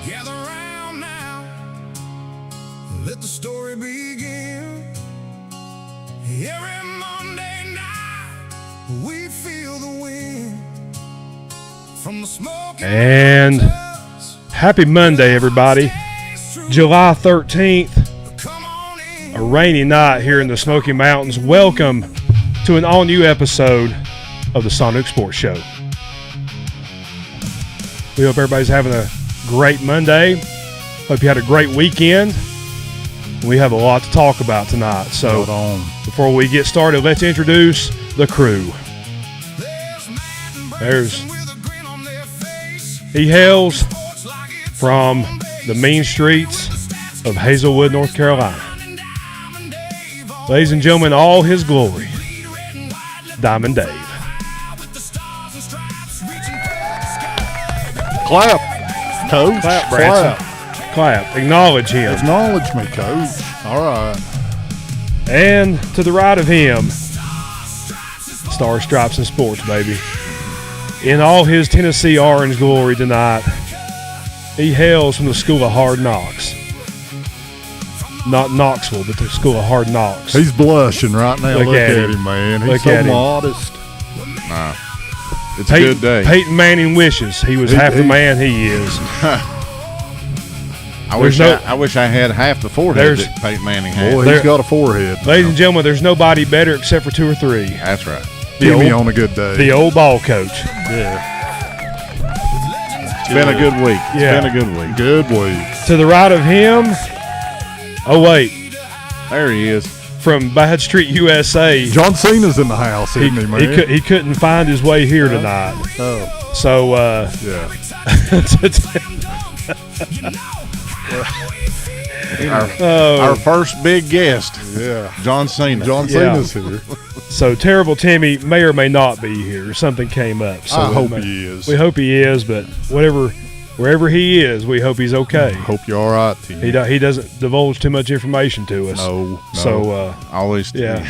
Gather round now, let the story begin. Every Monday night, we feel the wind from the smoke. And happy Monday, everybody. July 13th, a rainy night here in the Smoky Mountains. Welcome to an all-new episode of the Saunook Sports Show. We hope everybody's having a great Monday. Hope you had a great weekend. We have a lot to talk about tonight. So before we get started, let's introduce the crew. He hails from the mean streets of Hazelwood, North Carolina. Ladies and gentlemen, all his glory, Diamond Dave. Clap, Coach. Clap, Branson. Clap. Acknowledge him. Acknowledge me, Coach. All right. And to the right of him, Star Stripes and Sports, baby. In all his Tennessee Orange glory tonight, he hails from the School of Hard Knocks. Not Knoxville, but the School of Hard Knocks. He's blushing right now. Look at him, man. He's so modest. Nah. It's a good day. Peyton Manning wishes he was half the man he is. I wish I had half the forehead that Peyton Manning had. Boy, he's got a forehead. Ladies and gentlemen, there's nobody better except for two or three. That's right. Jimmy on a good day. The old ball coach. Yeah. It's been a good week. It's been a good week. Good week. To the right of him, oh wait. There he is. From Bad Street, USA. John Cena's in the house, isn't he, man? He couldn't find his way here tonight. Oh. So, yeah. Our first big guest. Yeah. John Cena. John Cena's here. So, Terrible Timmy may or may not be here. Something came up. So I hope he is. We hope he is, but wherever he is, we hope he's okay. Hope you're all right, Tim. He doesn't divulge too much information to us. No. So, always. Yeah.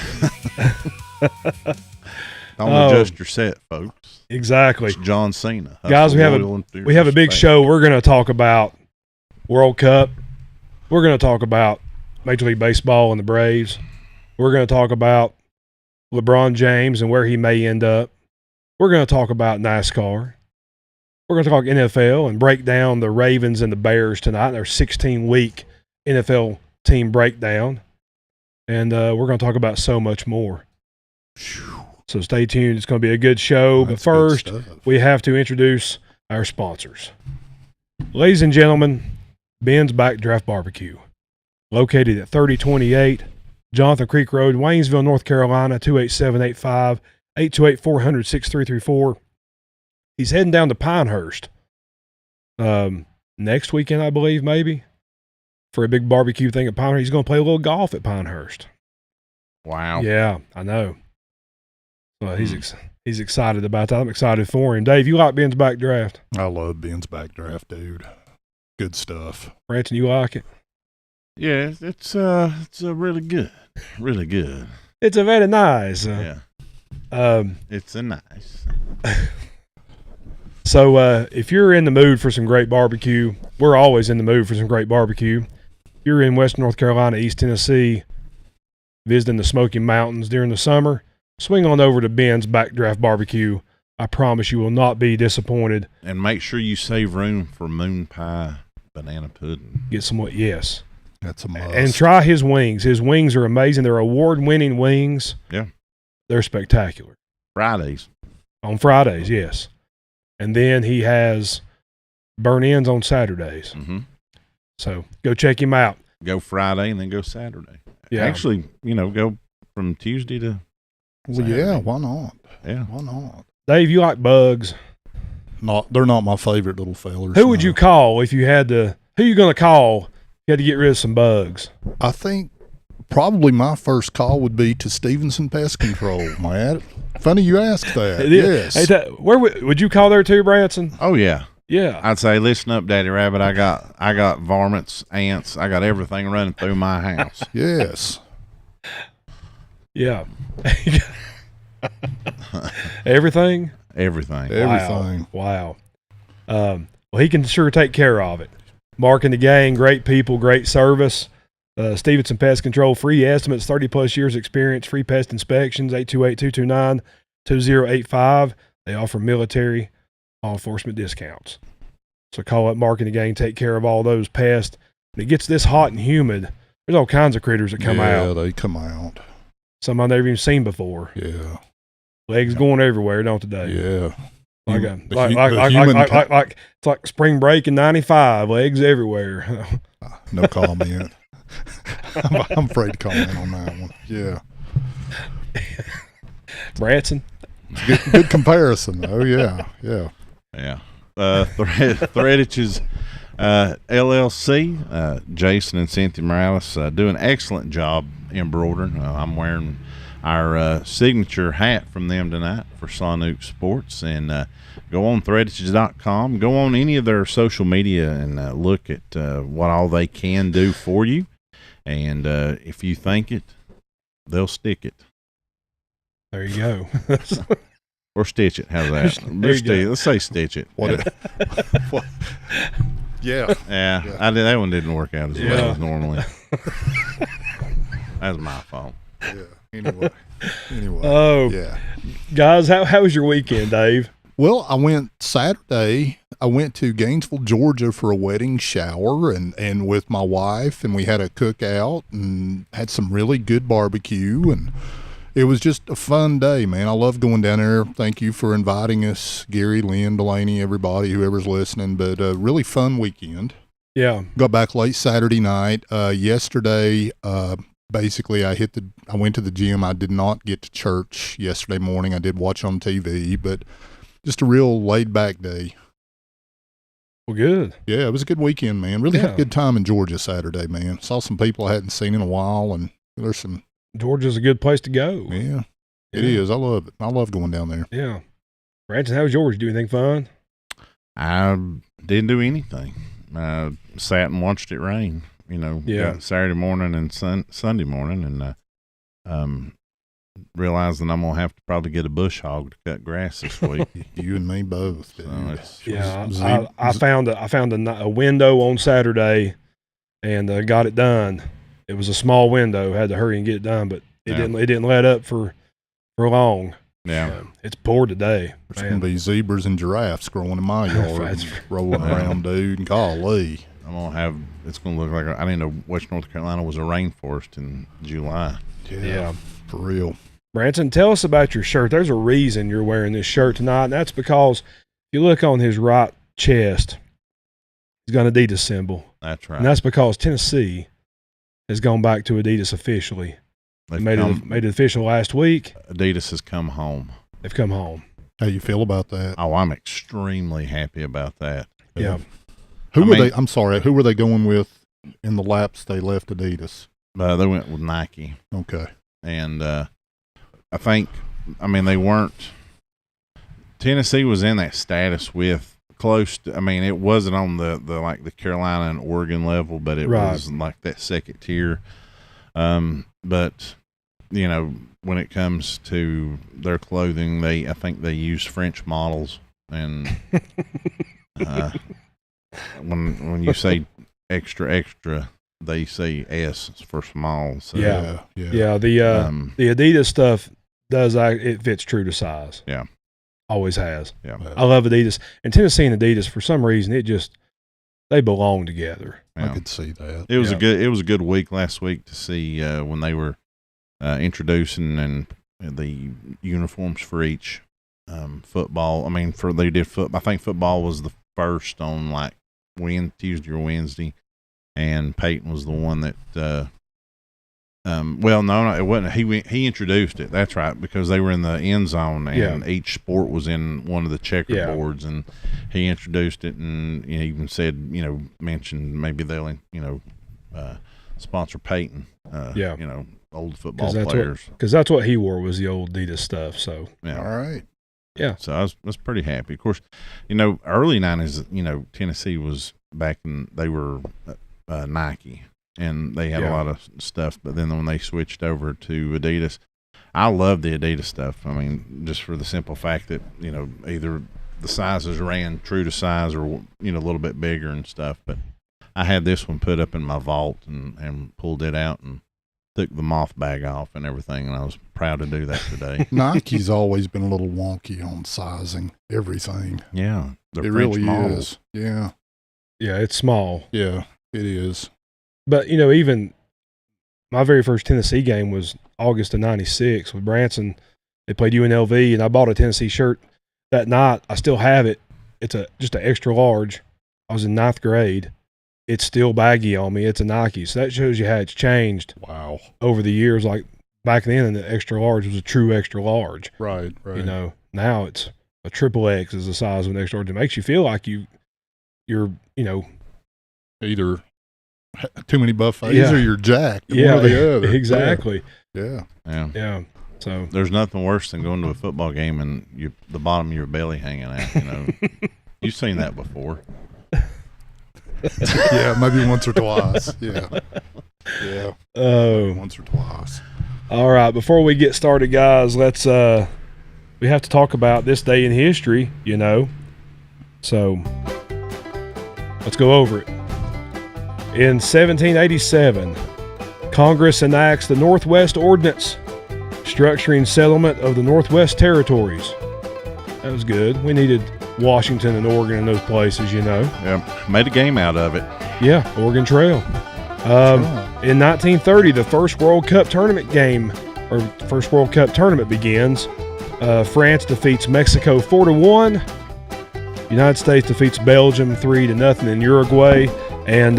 Don't adjust your set, folks. Exactly. It's John Cena. Guys, we have a big show. We're going to talk about World Cup. We're going to talk about Major League Baseball and the Braves. We're going to talk about LeBron James and where he may end up. We're going to talk about NASCAR. We're going to talk NFL and break down the Ravens and the Bears tonight, their 16-week NFL team breakdown. And we're going to talk about so much more. So stay tuned. It's going to be a good show. But first, we have to introduce our sponsors. Ladies and gentlemen, Ben's Backdraft Barbecue, located at 3028 Jonathan Creek Road, Waynesville, North Carolina, 28785, 828-400-6334. He's heading down to Pinehurst next weekend, I believe, maybe, for a big barbecue thing at Pinehurst. He's going to play a little golf at Pinehurst. Wow. Yeah, I know. Well, he's excited about that. I'm excited for him. Dave, you like Ben's Backdraft? I love Ben's Backdraft, dude. Good stuff. Branson, you like it? Yeah, it's really good. Really good. It's a very nice. Yeah. It's a nice. So if you're in the mood for some great barbecue, we're always in the mood for some great barbecue. If you're in Western North Carolina, East Tennessee, visiting the Smoky Mountains during the summer, swing on over to Ben's Backdraft Barbecue. I promise you will not be disappointed. And make sure you save room for moon pie banana pudding. Get some, yes. That's a must. And try his wings. His wings are amazing. They're award-winning wings. Yeah. They're spectacular. Fridays. On Fridays, yes. And then he has burn-ins on Saturdays. Mm-hmm. So go check him out. Go Friday and then go Saturday. Yeah. Actually, go from Tuesday to Saturday. Well, yeah, why not? Yeah. Why not? Dave, you like bugs. They're not my favorite little fellers. Who would you call if you had to – who you going to call if you had to get rid of some bugs? I think probably my first call would be to Stevenson Pest Control, Matt. Funny you asked that. Yes. Hey, where would you call there too, Branson? Oh, yeah. Yeah. I'd say, listen up, Daddy Rabbit. I got varmints, ants. I got everything running through my house. Yes. Yeah. Everything? Everything. Everything. Wow. Well, he can sure take care of it. Mark and the gang, great people, great service. Stevenson Pest Control, free estimates, 30-plus years experience, free pest inspections, 828-229-2085. They offer military law enforcement discounts. So call up Mark and the gang, take care of all those pests. When it gets this hot and humid, there's all kinds of critters that come out. Yeah, they come out. Some I've never even seen before. Yeah. Legs going everywhere, don't they? Yeah. It's like spring break in '95. Legs everywhere. No comment. I'm afraid to comment on that one. Yeah. Branson. Good comparison, though. Yeah. Yeah. Yeah. Threadich's LLC, Jason and Cynthia Morales do an excellent job embroidering. I'm wearing our signature hat from them tonight for Saunook Sports. And go on threadiches.com. Go on any of their social media and look at what all they can do for you. And if you think it, they'll stick it. There you go. Or stitch it. How's that? Let's say stitch it. What? Yeah. Yeah. That one didn't work out as well as normally. That's my fault. Yeah. Anyway. Oh, yeah. Guys, how was your weekend, Dave? Well, I went Saturday. I went to Gainesville, Georgia for a wedding shower and with my wife, and we had a cookout and had some really good barbecue, and it was just a fun day, man. I love going down there. Thank you for inviting us, Gary, Lynn, Delaney, everybody, whoever's listening. But a really fun weekend. Yeah. Got back late Saturday night. Yesterday, basically, I went to the gym. I did not get to church yesterday morning. I did watch on TV, but just a real laid-back day. Well, good. Yeah, it was a good weekend, man. Really had a good time in Georgia Saturday, man. Saw some people I hadn't seen in a while, and there's some. Georgia's a good place to go. Yeah, it is. I love it. I love going down there. Yeah. Branson, how was yours? Do anything fun? I didn't do anything. Sat and watched it rain. Got Saturday morning and Sunday morning, and realized that I'm gonna have to probably get a bush hog to cut grass this week. You and me both. I found a window on Saturday, and got it done. It was a small window. Had to hurry and get it done, but it didn't let up for long. Yeah, it's poor today. There's going to be zebras and giraffes growing in my yard, rolling around, dude. And golly, it's going to look like I didn't know West North Carolina was a rainforest in July. Yeah, for real. Branson, tell us about your shirt. There's a reason you're wearing this shirt tonight, and that's because if you look on his right chest, he's got an Adidas symbol. That's right. And that's because Tennessee has gone back to Adidas officially. They made it official last week. Adidas has come home. They've come home. How you feel about that? Oh, I'm extremely happy about that. Yeah. Who were they? I'm sorry. Who were they going with in the laps they left Adidas? They went with Nike. Okay. And they weren't. Tennessee was in that status with close to, it wasn't on the Carolina and Oregon level, but it was like that second tier. But when it comes to their clothing, I think they use French models, and when you say extra, they say S for small. So, yeah. The Adidas stuff it fits true to size. Yeah. Always has. Yeah. I love Adidas. And Tennessee and Adidas, for some reason, they belong together. Yeah. I could see that. It was a good week last week to see when they were introducing and the uniforms for each football. They did football. I think football was the first on Tuesday or Wednesday, and Peyton was the one that. No, it wasn't. He introduced it. That's right, because they were in the end zone, and each sport was in one of the checkerboards, and he introduced it, and he even said, mentioned maybe they'll, sponsor Peyton. Old football players, because that's what he wore was the old Adidas stuff. So all right, yeah. So I was pretty happy. Of course, early '90s, Tennessee was back in. They were Nike. And they had a lot of stuff, but then when they switched over to Adidas, I love the Adidas stuff. Just for the simple fact that, either the sizes ran true to size or, a little bit bigger and stuff. But I had this one put up in my vault and pulled it out and took the moth bag off and everything, and I was proud to do that today. Nike's always been a little wonky on sizing everything. Yeah, It really is. Yeah. Yeah, it's small. Yeah, it is. But, you know, even my very first Tennessee game was August of 96 with Branson. They played UNLV, and I bought a Tennessee shirt that night. I still have it. It's just an extra large. I was in 9th grade. It's still baggy on me. It's a Nike. So that shows you how it's changed Wow. over the years. Like back then, the extra large was a true extra large. Right. You know, now it's a triple X is the size of an extra large. It makes you feel like you're, you know, Either too many buffets Yeah. or you're jacked. yeah, One or the other. exactly. Yeah. Yeah. So There's nothing worse than going to a football game and the bottom of your belly hanging out. You know, you've seen that before. Yeah, maybe once or twice. Yeah. Yeah. oh, Once or twice. all right. Before we get started, guys, let's we have to talk about this day in history. You know, so let's go over it. In 1787, Congress enacts the Northwest Ordinance, structuring settlement of the Northwest Territories. That was good. We needed Washington and Oregon and those places, you know. Yeah, made a game out of it. Yeah, Oregon Trail. In 1930, the first World Cup tournament begins. France defeats Mexico 4-1. United States defeats Belgium 3-0 in Uruguay. And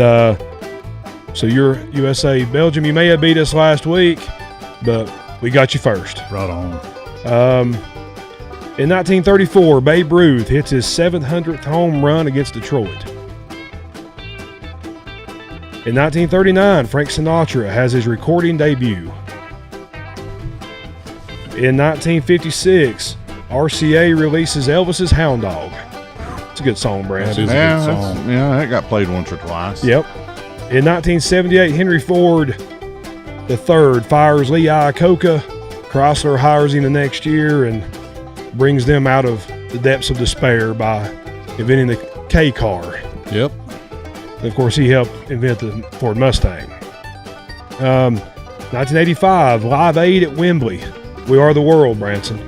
so you're USA, Belgium, you may have beat us last week, but we got you first. Right on. In 1934, Babe Ruth hits his 700th home run against Detroit. In 1939, Frank Sinatra has his recording debut. In 1956, RCA releases Elvis's Hound Dog. It's a good song, Brad. That is a Yeah, good song. that got played once or twice. Yep. In 1978, Henry Ford III fires Lee Iacocca. Chrysler hires him the next year and brings them out of the depths of despair by inventing the K car. Yep. Of course, he helped invent the Ford Mustang. 1985, Live Aid at Wembley. We are the world, Branson.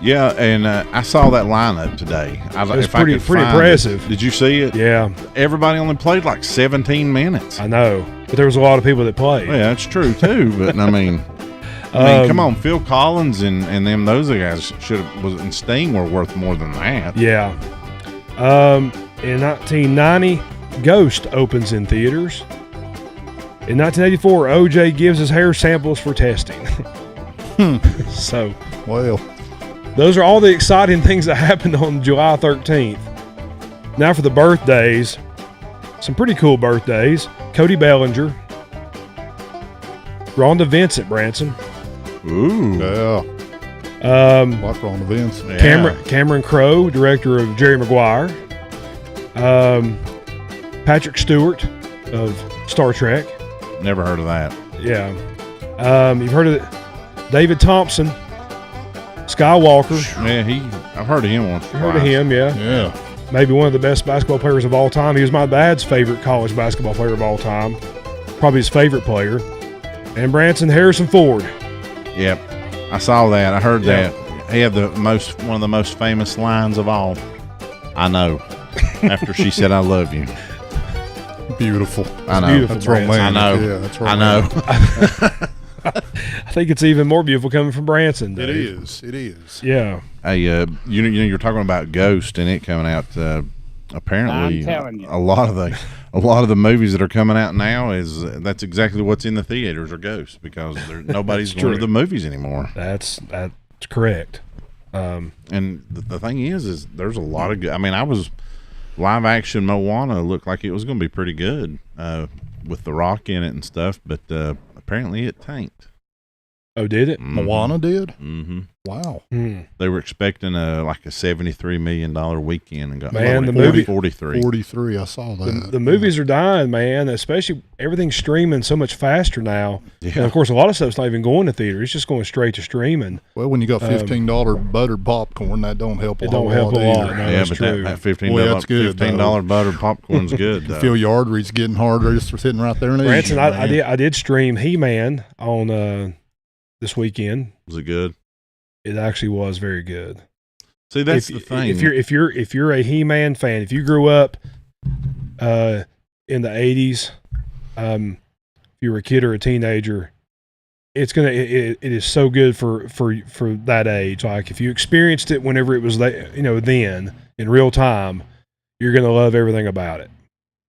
Yeah, and I saw that lineup today. It's pretty impressive. Did you see it? Yeah, Everybody only played like 17 minutes. I know. But there was a lot of people that played. Yeah, that's true too. But I mean, come on, Phil Collins and them those guys and Sting were worth more than that. Yeah. In 1990, Ghost opens in theaters. In 1984, OJ gives his hair samples for testing. So, Well, those are all the exciting things that happened on July 13th. Now for the birthdays. Some pretty cool birthdays. Cody Bellinger. Rhonda Vincent, Branson. Ooh. yeah. Like on events. Yeah. Cameron Crowe, director of Jerry Maguire. Patrick Stewart of Star Trek. Never heard of that. Yeah. You've heard of it. David Thompson, Skywalker. Yeah, I've heard of him once. You heard of him, yeah. Yeah. Maybe one of the best basketball players of all time. He was my dad's favorite college basketball player of all time. Probably his favorite player. And Branson Harrison Ford. Yep, I saw that. I heard Yeah. that. He had one of the most famous lines of all. I know. After she said, "I love you." Beautiful. I know. beautiful. That's Branson. romantic. I know. Yeah, that's I romantic. know. I think it's even more beautiful coming from Branson. It Dave. is. It is. Yeah. Hey, you're talking about Ghost and it coming out. Apparently, I'm telling you. a lot of the movies that are coming out now that's exactly what's in the theaters are Ghosts because nobody's That's going to true. the movies anymore. That's correct. And the thing is there's a lot of good. I mean, live action Moana looked like it was going to be pretty good with The Rock in it and stuff, but apparently it tanked. Oh, did it? Moana did? Mm-hmm. Wow. They were expecting like a $73 million weekend and got Man, the 40, movie 43. 43, I saw that. The movies are dying, man. Especially everything's streaming so much faster now. Yeah. And of course, a lot of stuff's not even going to theater. It's just going straight to streaming. Well, when you got $15 buttered popcorn, that don't help a It whole don't help lot a lot. either. No, Yeah, that's but true. that $15, Boy, that's good, $15 buttered popcorn's good. You Though. feel your arteries getting harder just for sitting right there and Branson, eating, man. I did stream He-Man on this weekend. Was it good? It actually was very good. See, that's the thing. If you're a He-Man fan, if you grew up in the 80s, if you were a kid or a teenager, it is so good for that age. Like if you experienced it whenever it was then in real time, you're gonna love everything about it.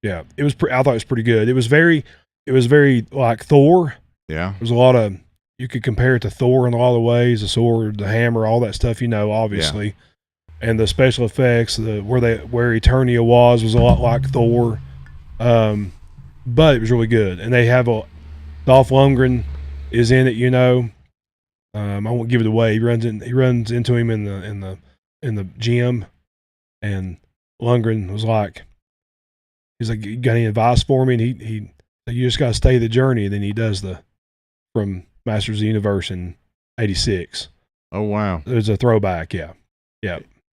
Yeah, it was. I thought it was pretty good. It was very like Thor. Yeah. There's a lot of, you could compare it to Thor in a lot of ways, the sword, the hammer, all that stuff, obviously. Yeah. And the special effects, where Eternia was a lot like Thor. But it was really good. And they have Dolph Lundgren is in it, I won't give it away. He runs into him in the gym, and Lundgren was like, he's like, "You got any advice for me?" And he you just got to stay the journey. And then he does from Masters of the Universe in '86. Oh wow! It's a throwback. Yeah.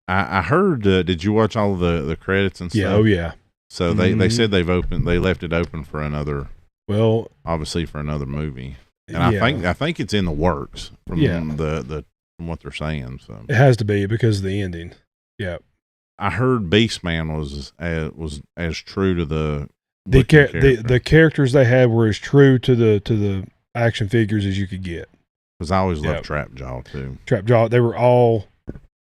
I heard. Did you watch all of the credits and stuff? Yeah. Oh yeah. So they said they left it open for another. Well, obviously for another movie, and I think it's in the works from from what they're saying. So it has to be because of the ending. Yeah. I heard Beastman was as true to the characters they had were as true to the action figures as you could get. Because I always loved Trapjaw too. Trapjaw, they were all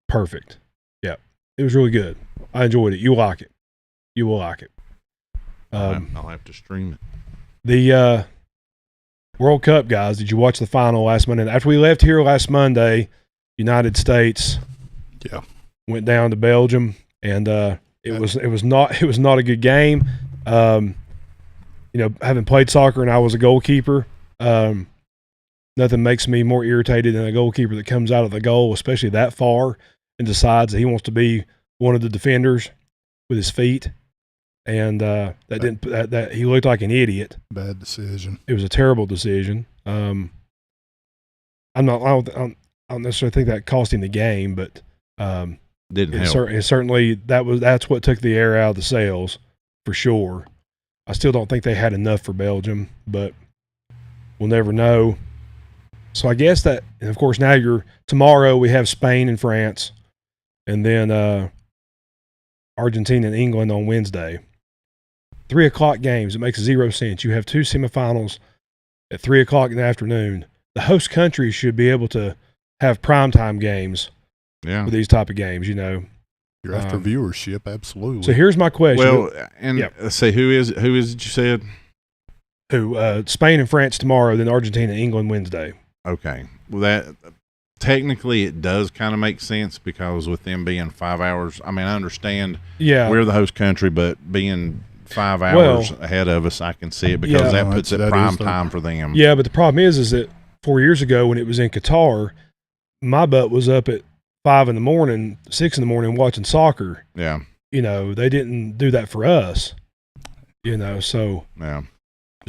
perfect. Yeah, it was really good. I enjoyed it. You like it. You will like it. I'll have to stream it. The World Cup, guys. Did you watch the final last Monday? After we left here last Monday, United States went down to Belgium, and it was not a good game. Having played soccer and I was a goalkeeper, nothing makes me more irritated than a goalkeeper that comes out of the goal, especially that far, and decides that he wants to be one of the defenders with his feet. And that he looked like an idiot. Bad decision. It was a terrible decision. I don't necessarily think that cost him the game, but didn't help. It certainly that's what took the air out of the sails for sure. I still don't think they had enough for Belgium, but we'll never know. So I guess that, and of course now tomorrow we have Spain and France, and then Argentina and England on Wednesday. 3:00 games. It makes 0 sense. You have two semifinals at 3:00 in the afternoon. The host country should be able to have primetime games for these type of games, You're after viewership, absolutely. So here's my question. Well, and let's say who is it you said? Spain and France tomorrow, then Argentina and England Wednesday. Okay. Well, that technically it does kind of make sense because with them being 5 hours, I mean, I understand we're the host country, but being 5 hours ahead of us, I can see it because that puts it prime time for them. Yeah, but the problem is that 4 years ago when it was in Qatar, my butt was up at 5 a.m, 6 a.m. watching soccer. Yeah. They didn't do that for us. So. Yeah.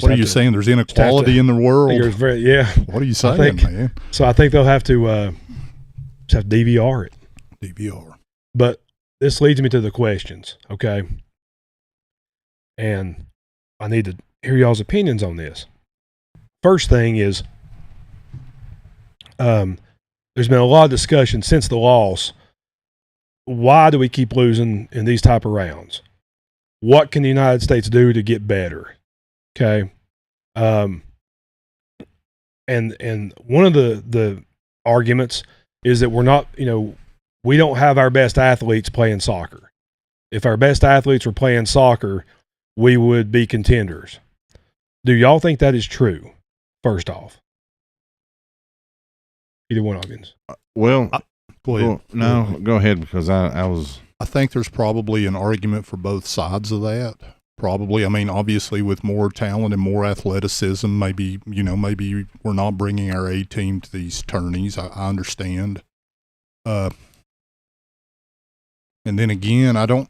What are you saying? There's inequality in the world? What are you saying, man? So I think they'll have to DVR it. DVR. But this leads me to the questions, okay? And I need to hear y'all's opinions on this. First thing is, there's been a lot of discussion since the loss. Why do we keep losing in these type of rounds? What can the United States do to get better? Okay. And one of the arguments is that we're not, we don't have our best athletes playing soccer. If our best athletes were playing soccer, we would be contenders. Do y'all think that is true? First off, either one of you. Well, go ahead. No, go ahead because I was. I think there's probably an argument for both sides of that. Probably. I mean, obviously, with more talent and more athleticism, maybe we're not bringing our A team to these tourneys. I understand. And then again, I would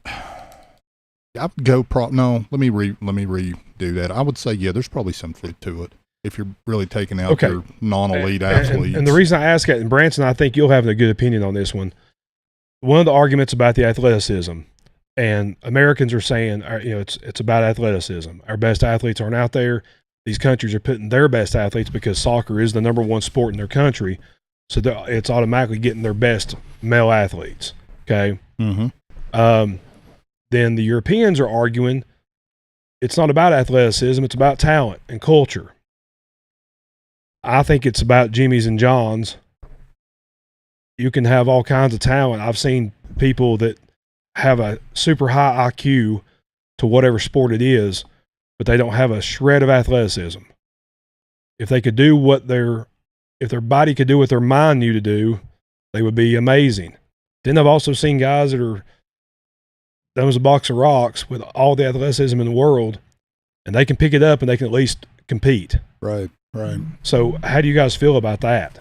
go. No, let me redo that. I would say, yeah, there's probably some truth to it if you're really taking out your non-elite athletes. And the reason I ask that, and Branson, I think you'll have a good opinion on this one. One of the arguments about the athleticism. And Americans are saying, it's about athleticism. Our best athletes aren't out there. These countries are putting their best athletes because soccer is the number one sport in their country. So it's automatically getting their best male athletes. Okay. Mm-hmm. Then the Europeans are arguing it's not about athleticism. It's about talent and culture. I think it's about Jimmys and Johns. You can have all kinds of talent. I've seen people that have a super high IQ to whatever sport it is, but they don't have a shred of athleticism. If they could do if their body could do what their mind knew to do, they would be amazing. Then I've also seen guys that are dumb as a box of rocks with all the athleticism in the world, and they can pick it up and they can at least compete. Right. So how do you guys feel about that?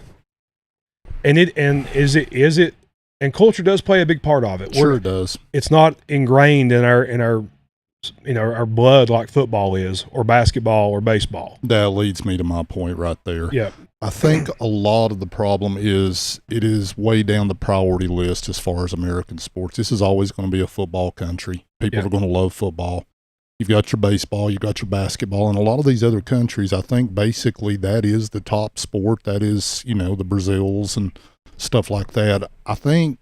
And is it and culture does play a big part of it. Sure, it does. It's not ingrained in our blood like football is, or basketball, or baseball. That leads me to my point right there. Yeah, I think a lot of the problem is it is way down the priority list as far as American sports. This is always going to be a football country. People are going to love football. You've got your baseball, you've got your basketball, and a lot of these other countries, I think basically that is the top sport. That is, the Brazils and stuff like that. I think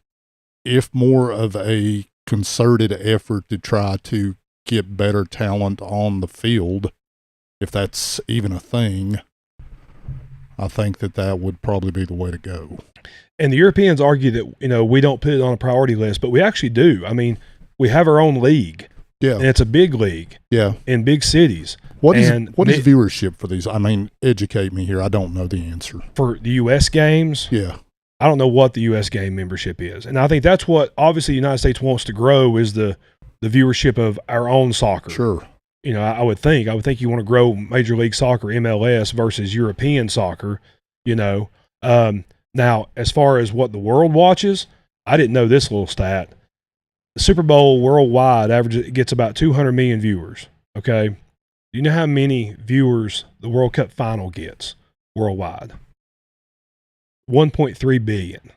if more of a concerted effort to try to get better talent on the field, if that's even a thing, I think that would probably be the way to go. And the Europeans argue that, we don't put it on a priority list, but we actually do. I mean, we have our own league. Yeah. And it's a big league. Yeah. In big cities. What is viewership for these? I mean, educate me here. I don't know the answer. For the U.S. games? Yeah. I don't know what the U.S. game membership is. And I think that's what obviously the United States wants to grow is the viewership of our own soccer. Sure. I would think you want to grow Major League Soccer, MLS, versus European soccer, Now, as far as what the world watches, I didn't know this little stat. The Super Bowl worldwide gets about 200 million viewers, okay? Do you know how many viewers the World Cup final gets worldwide? 1.3 billion.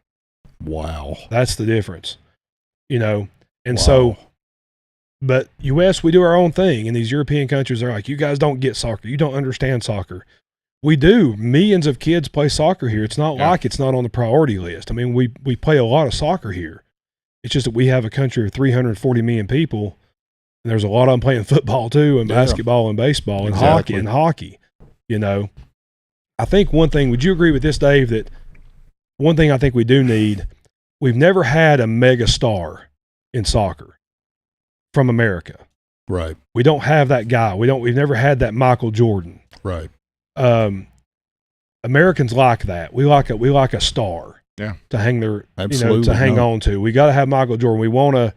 Wow. That's the difference, And wow. so, but U.S., we do our own thing, and these European countries are like, you guys don't get soccer. You don't understand soccer. We do. Millions of kids play soccer here. It's not like it's not on the priority list. I mean, we play a lot of soccer here. It's just that we have a country of 340 million people, and there's a lot of them playing football too, and basketball and baseball and hockey. I think one thing, would you agree with this, Dave, that one thing I think we do need, we've never had a mega star in soccer from America. Right. We don't have that guy. We've never had that Michael Jordan. Right. Americans like that. We like a star. Yeah. To hang Absolutely, to hang on to. We got to have Michael Jordan. We want want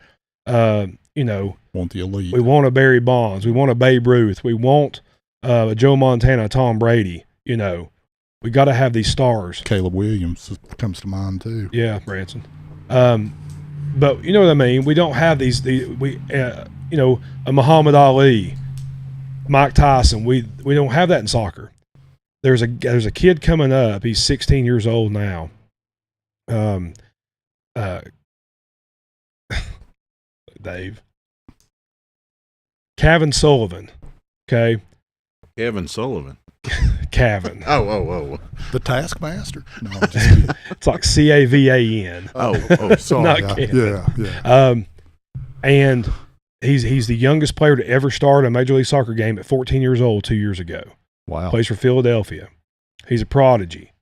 the elite. We want a Barry Bonds. We want a Babe Ruth. We want a Joe Montana, Tom Brady. We got to have these stars. Caleb Williams comes to mind too. Yeah, Branson. But you know what I mean. We don't have a Muhammad Ali, Mike Tyson. We don't have that in soccer. There's a kid coming up. He's 16 years old now. Dave. Kevin Sullivan. Okay. Kevin Sullivan. Kevin. Oh. The Taskmaster? No, it's like Cavan. Oh, sorry. Not Kevin. Yeah. And he's the youngest player to ever start a Major League Soccer game at 14 years old 2 years ago. Wow. Plays for Philadelphia. He's a prodigy.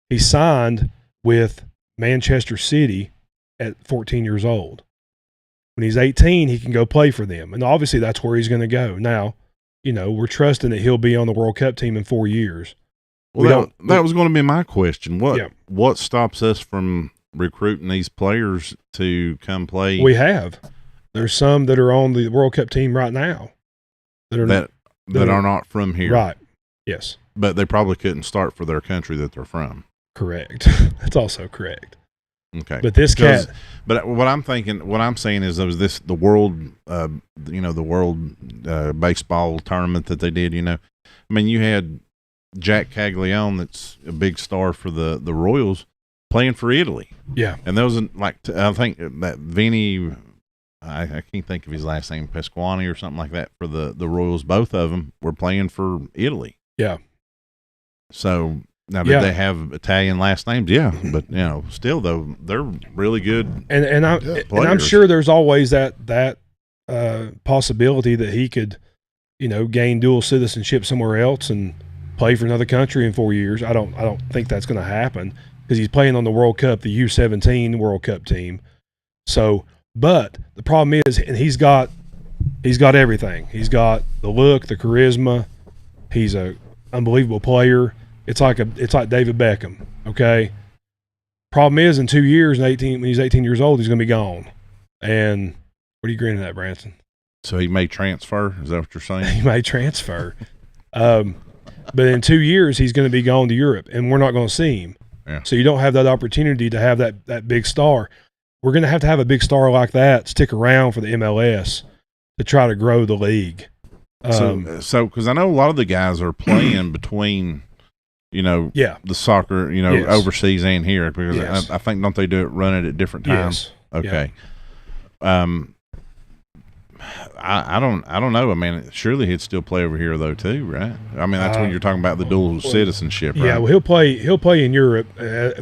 He signed with Manchester City at 14 years old. When he's 18, he can go play for them. And obviously that's where he's going to go. Now, we're trusting that he'll be on the World Cup team in 4 years. Well, that was going to be my question. What stops us from recruiting these players to come play? We have. There's some that are on the World Cup team right now. that are not from here. Right. Yes. But they probably couldn't start for their country that they're from. Correct. That's also correct. Okay. But this cat. But what I'm saying is the world, the world baseball tournament that they did. I mean, you had Jack Caglione, that's a big star for the Royals, playing for Italy. Yeah. And there was I think that Vinny, I can't think of his last name, Pasquani or something like that, for the Royals. Both of them were playing for Italy. Yeah. So now, did they have Italian last names? Yeah, but still though, they're really good. And I'm sure there's always that possibility that he could, gain dual citizenship somewhere else and play for another country in 4 years. I don't think that's going to happen because he's playing on the World Cup, the U17 World Cup team. So, but the problem is, and he's got everything. He's got the look, the charisma. He's a unbelievable player. It's like David Beckham. Okay. Problem is, in 2 years, when he's 18 years old, he's going to be gone. And what are you grinning at, Branson? So he may transfer. Is that what you're saying? He may transfer. But in 2 years, he's going to be gone to Europe, and we're not going to see him. Yeah. So you don't have that opportunity to have that big star. We're going to have a big star like that stick around for the MLS to try to grow the league. So because I know a lot of the guys are playing between, the soccer, yes. overseas and here, because yes. I think, don't they run it at different times? Yes. Okay. Yeah. I don't know. I mean, surely he'd still play over here though too, right? I mean, that's when you're talking about the dual citizenship, right? Yeah, well, he'll play in Europe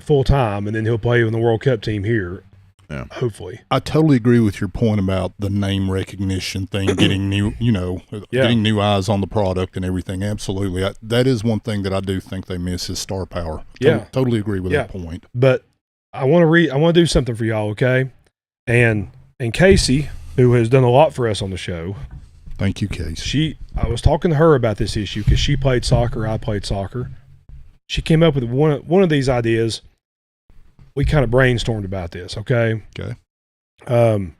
full time, and then he'll play in the World Cup team here. Yeah, hopefully. I totally agree with your point about the name recognition thing, getting new, getting new eyes on the product and everything. Absolutely, that is one thing that I do think they miss is star power. Totally agree with that point. But I want to do something for y'all, okay? And Casey, who has done a lot for us on the show. Thank you, Casey. I was talking to her about this issue because she played soccer, I played soccer. She came up with one of these ideas. We kind of brainstormed about this, okay? Okay. I'm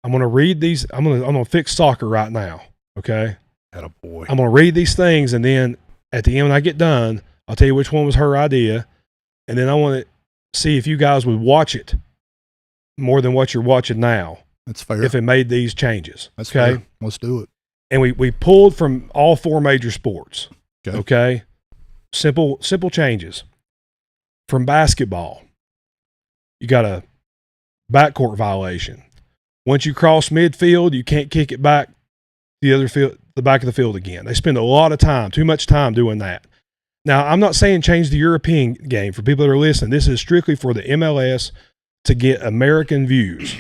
going to read these. I'm going to fix soccer right now, okay? Attaboy. I'm going to read these things, and then at the end when I get done, I'll tell you which one was her idea, and then I want to see if you guys would watch it more than what you're watching now. That's fair. If it made these changes. That's okay. Fair. Let's do it. And we pulled from all four major sports. Okay. Simple changes. From basketball, you got a backcourt violation. Once you cross midfield, you can't kick it back the back of the field again. They spend a lot of time, too much time doing that. Now, I'm not saying change the European game. For people that are listening, this is strictly for the MLS to get American views,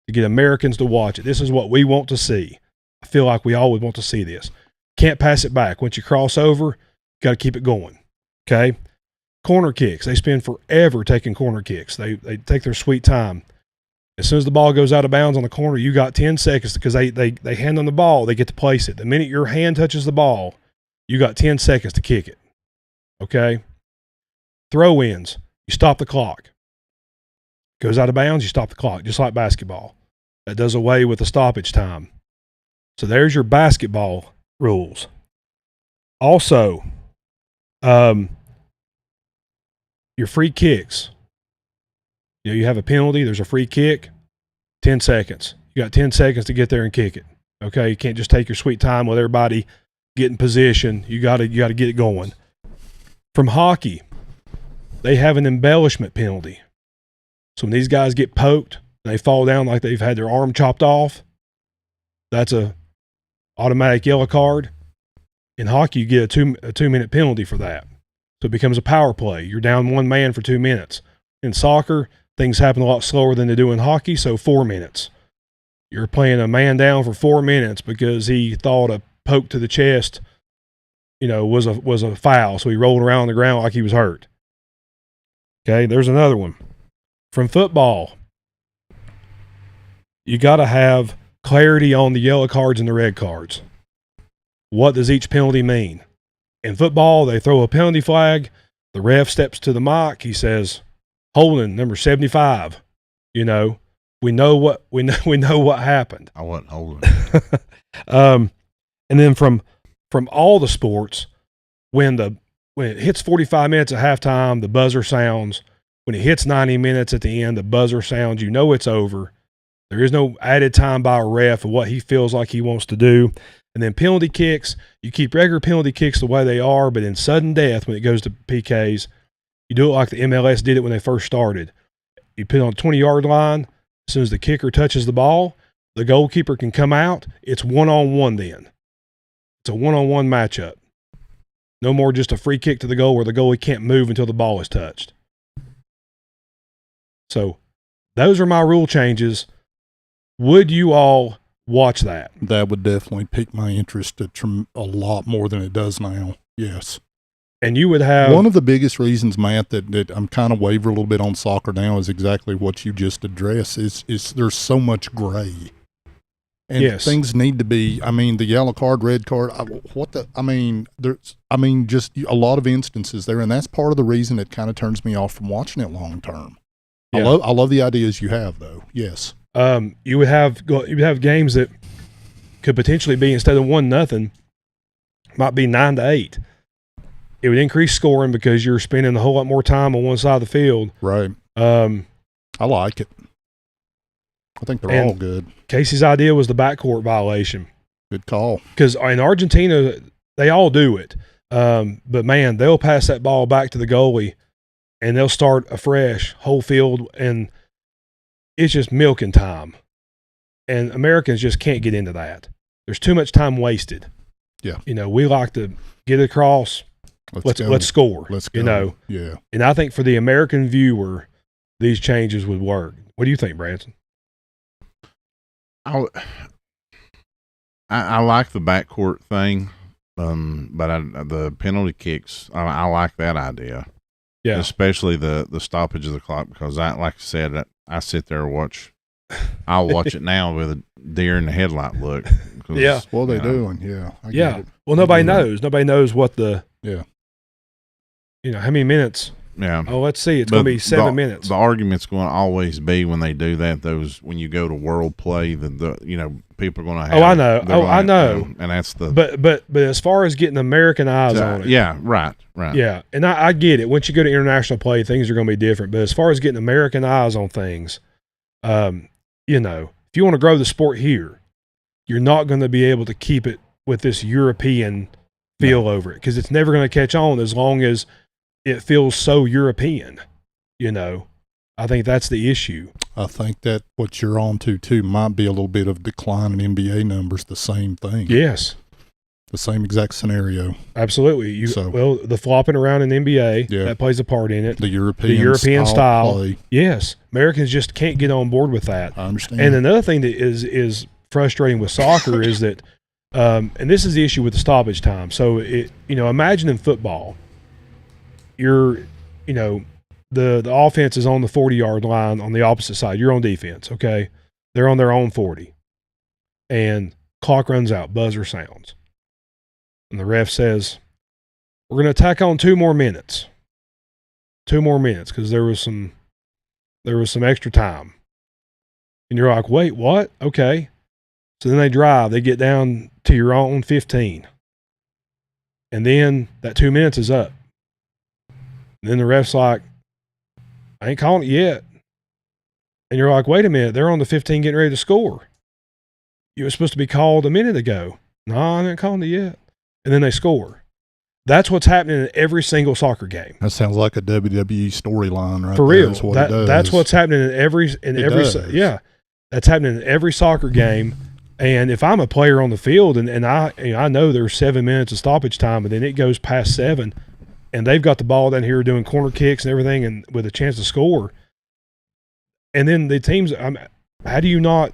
to get Americans to watch it. This is what we want to see. I feel like we always want to see this. Can't pass it back. Once you cross over, got to keep it going. Okay? Corner kicks. They spend forever taking corner kicks. They take their sweet time. As soon as the ball goes out of bounds on the corner, you got 10 seconds because they hand on the ball, they get to place it. The minute your hand touches the ball, you got 10 seconds to kick it. Okay? Throw-ins. You stop the clock. Goes out of bounds, you stop the clock, just like basketball. That does away with the stoppage time. So there's your basketball rules. Also, your free kicks. You have a penalty, there's a free kick, 10 seconds. You got 10 seconds to get there and kick it. Okay, you can't just take your sweet time with everybody getting position. You got to get it going. From hockey, they have an embellishment penalty. So when these guys get poked, they fall down like they've had their arm chopped off. That's a automatic yellow card. In hockey, you get a 2-minute penalty for that. So it becomes a power play. You're down one man for 2 minutes. In soccer, things happen a lot slower than they do in hockey, so 4 minutes. You're playing a man down for 4 minutes because he thought a poke to the chest, was a foul, so he rolled around on the ground like he was hurt. Okay, there's another one. From football, you got to have clarity on the yellow cards and the red cards. What does each penalty mean? In football, they throw a penalty flag. The ref steps to the mic. He says, "Holding number 75." We know what happened. I wasn't holding. And then from all the sports, when it hits 45 minutes at halftime, the buzzer sounds. When it hits 90 minutes at the end, the buzzer sounds. You know it's over. There is no added time by a ref of what he feels like he wants to do. And then penalty kicks, you keep regular penalty kicks the way they are, but in sudden death, when it goes to PKs, you do it like the MLS did it when they first started. You put it on the 20-yard line. As soon as the kicker touches the ball, the goalkeeper can come out. It's one-on-one then. It's a one-on-one matchup. No more just a free kick to the goal where the goalie can't move until the ball is touched. So those are my rule changes. Would you all watch that? That would definitely pique my interest a lot more than it does now. Yes. And you would have one of the biggest reasons, Matt, that I'm kind of waver a little bit on soccer now is exactly what you just addressed. Is there's so much gray, and yes. things need to be. I mean, the yellow card, red card. Just a lot of instances there, and that's part of the reason it kind of turns me off from watching it long term. Yeah. I love the ideas you have, though. Yes. You would have games that could potentially be, instead of 1-0, might be 9-8. It would increase scoring because you're spending a whole lot more time on one side of the field. Right. I like it. I think they're all good. Casey's idea was the backcourt violation. Good call. Because in Argentina, they all do it. But, man, they'll pass that ball back to the goalie, and they'll start afresh, whole field, and it's just milking time. And Americans just can't get into that. There's too much time wasted. Yeah. We like to get it across. Let's score. Let's go. Yeah. And I think for the American viewer, these changes would work. What do you think, Branson? I like the backcourt thing, but the penalty kicks, I like that idea. Yeah. Especially the stoppage of the clock, because like I said, I sit there and watch. I'll watch it now with a deer in the headlight look. Yeah. What are they doing? Yeah. I yeah. get it. Well, nobody knows. Nobody knows what the. Yeah. How many minutes? Yeah. Oh, let's see. It's going to be 7 minutes. The argument's going to always be when they do that. When you go to world play, people are going to have. Oh, I know. I know. And that's the. But as far as getting American eyes on it. Yeah. Right. Yeah, and I get it. Once you go to international play, things are going to be different. But as far as getting American eyes on things, if you want to grow the sport here, you're not going to be able to keep it with this European feel over it, because it's never going to catch on as long as it feels so European. I think that's the issue. I think that what you're on to too might be a little bit of decline in NBA numbers. The same thing. Yes. The same exact scenario. Absolutely. The flopping around in the NBA, that plays a part in it. The European style play. Yes. Americans just can't get on board with that. I understand. And another thing that is frustrating with soccer is that, and this is the issue with the stoppage time. So, imagine in football, the offense is on the 40-yard line on the opposite side. You're on defense, okay? They're on their own 40. And clock runs out, buzzer sounds. And the ref says, we're going to tack on 2 more minutes. 2 more minutes, because there was some extra time. And you're like, wait, what? Okay. So then they drive. They get down to your own 15. And then that 2 minutes is up. And then the ref's like, I ain't calling it yet. And you're like, wait a minute. They're on the 15 getting ready to score. You were supposed to be called a minute ago. No, I didn't call it yet. And then they score. That's what's happening in every single soccer game. That sounds like a WWE storyline, right? For real. That's what it does. That's what's happening in every. Yeah, that's happening in every soccer game. And if I'm a player on the field and I know there's 7 minutes of stoppage time, and then it goes past 7, and they've got the ball down here doing corner kicks and everything, and with a chance to score, and then the teams, how do you not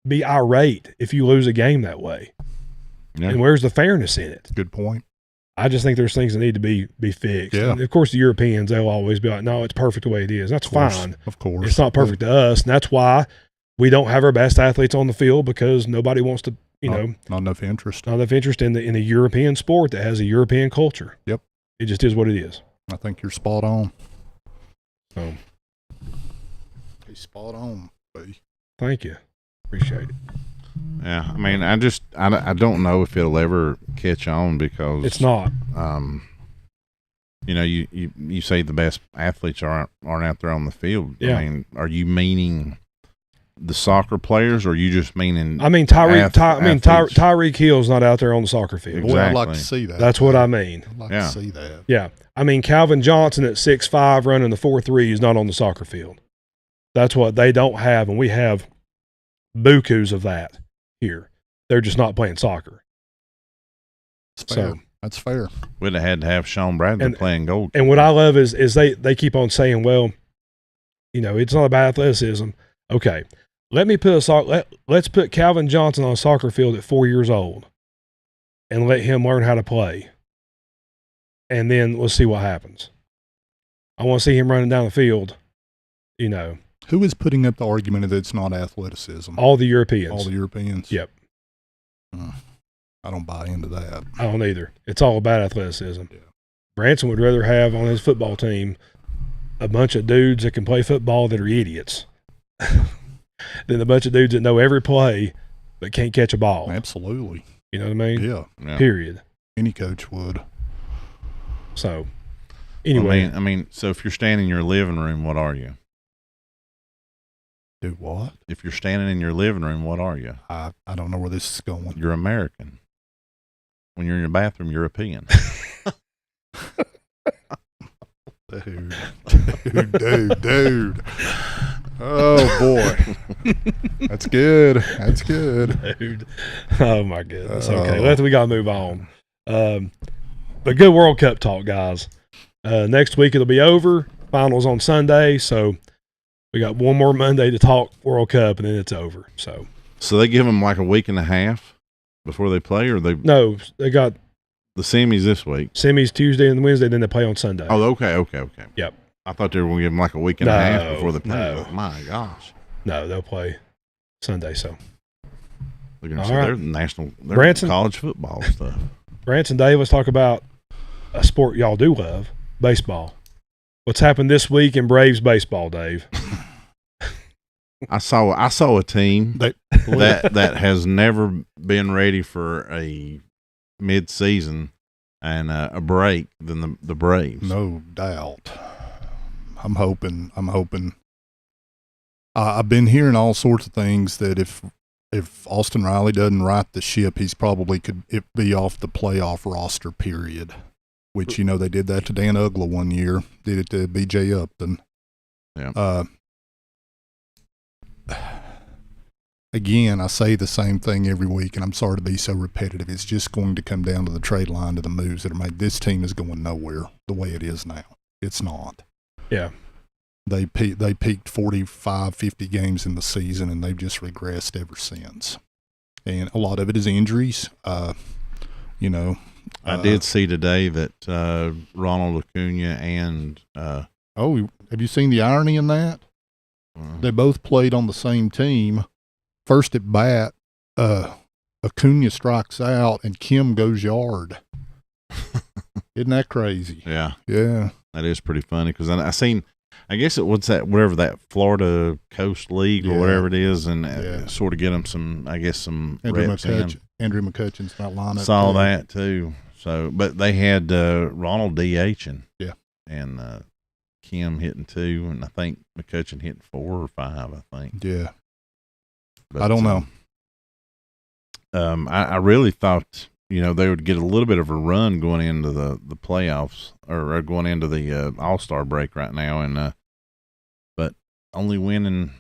be irate if you lose a game that way? Yeah. And where's the fairness in it? Good point. I just think there's things that need to be fixed. Yeah. And of course, the Europeans, they'll always be like, no, it's perfect the way it is. That's fine. Of course. It's not perfect to us, and that's why we don't have our best athletes on the field, because nobody wants to, not enough interest. Not enough interest in the European sport that has a European culture. Yep. It just is what it is. I think you're spot on. So. He's spot on, buddy. Thank you. Appreciate it. Yeah, I mean, I don't know if it'll ever catch on because It's not. You know, you say the best athletes aren't out there on the field. Yeah. I mean, are you meaning the soccer players, or are you just meaning? I mean, Tyreek athletes? Tyreek Hill's not out there on the soccer field. Boy, I'd like to Exactly. see that. That's what I mean. I'd like Yeah. to see that. Yeah. I mean, Calvin Johnson at 6'5", running the 4.3 is not on the soccer field. That's what they don't have, and we have bukus of that here. They're just not playing soccer. It's fair. So, That's fair. We'd have had to have Sean Bradley And- playing goal. and what I love is they keep on saying, well, you know, it's not about athleticism. Okay, let's put Calvin Johnson on a soccer field at 4 years old and let him learn how to play. And then let's see what happens. I want to see him running down the field, you know, Who is putting up the argument that it's not athleticism? all the Europeans. All the Europeans? Yep. I don't buy into that. I don't either. It's all about athleticism. Yeah. Branson would rather have on his football team a bunch of dudes that can play football that are idiots than a bunch of dudes that know every play but can't catch a ball. Absolutely. You know what I mean? Yeah. Yeah. Period. Any coach would. So, anyway, I mean, so if you're standing in your living room, what are you? Do what? If you're standing in your living room, what are you? I don't know where this is going. You're American. When you're in your bathroom, European. Dude. Oh, boy. That's good. That's good. dude. Oh, my goodness. Okay, we got to move on. But good World Cup talk, guys. Next week it'll be over. Finals on Sunday, so we got one more Monday to talk World Cup, and then it's over. So they give them like a week and a half before they play, or they they got the semis this week. semis Tuesday and Wednesday, then they play on Sunday. Oh, okay. Yep. I thought they were going to give them like a week and a half before they play. No. My gosh, No, they'll play Sunday. So they're going to All say right. they're national, they're Branson? college football stuff. Branson, Dave, let's talk about a sport y'all do love, baseball. What's happened this week in Braves baseball, Dave? I saw a team that has never been ready for a mid-season and a break than the Braves. No doubt. I'm hoping. I've been hearing all sorts of things that if Austin Riley doesn't right the ship, he's probably could be off the playoff roster, period. Which, you know, they did that to Dan Ugla one year, did it to B.J. Upton. Yeah. Again, I say the same thing every week, and I'm sorry to be so repetitive. It's just going to come down to the trade line, to the moves that are made. This team is going nowhere the way it is now. It's not. Yeah. They peaked 45, 50 games in the season, and they've just regressed ever since. And a lot of it is injuries. You know. I did see today that Ronald Acuna and oh, have you seen the irony in that? They both played on the same team. First at bat, Acuna strikes out, and Kim goes yard. Isn't that crazy? yeah, Yeah. that is pretty funny because I seen. I guess it was whatever that Florida Coast League or Yeah. whatever it is, and Yeah. sort of get them some Andrew reps in. McCutcheon's not lined up. Saw too. that too. So, but they had Ronald DHing. Yeah. And Kim hitting 2, and I think McCutcheon hitting 4 or 5. I think. Yeah. But, I don't know. I really thought they would get a little bit of a run going into the playoffs or going into the All-Star break right now, and but only winning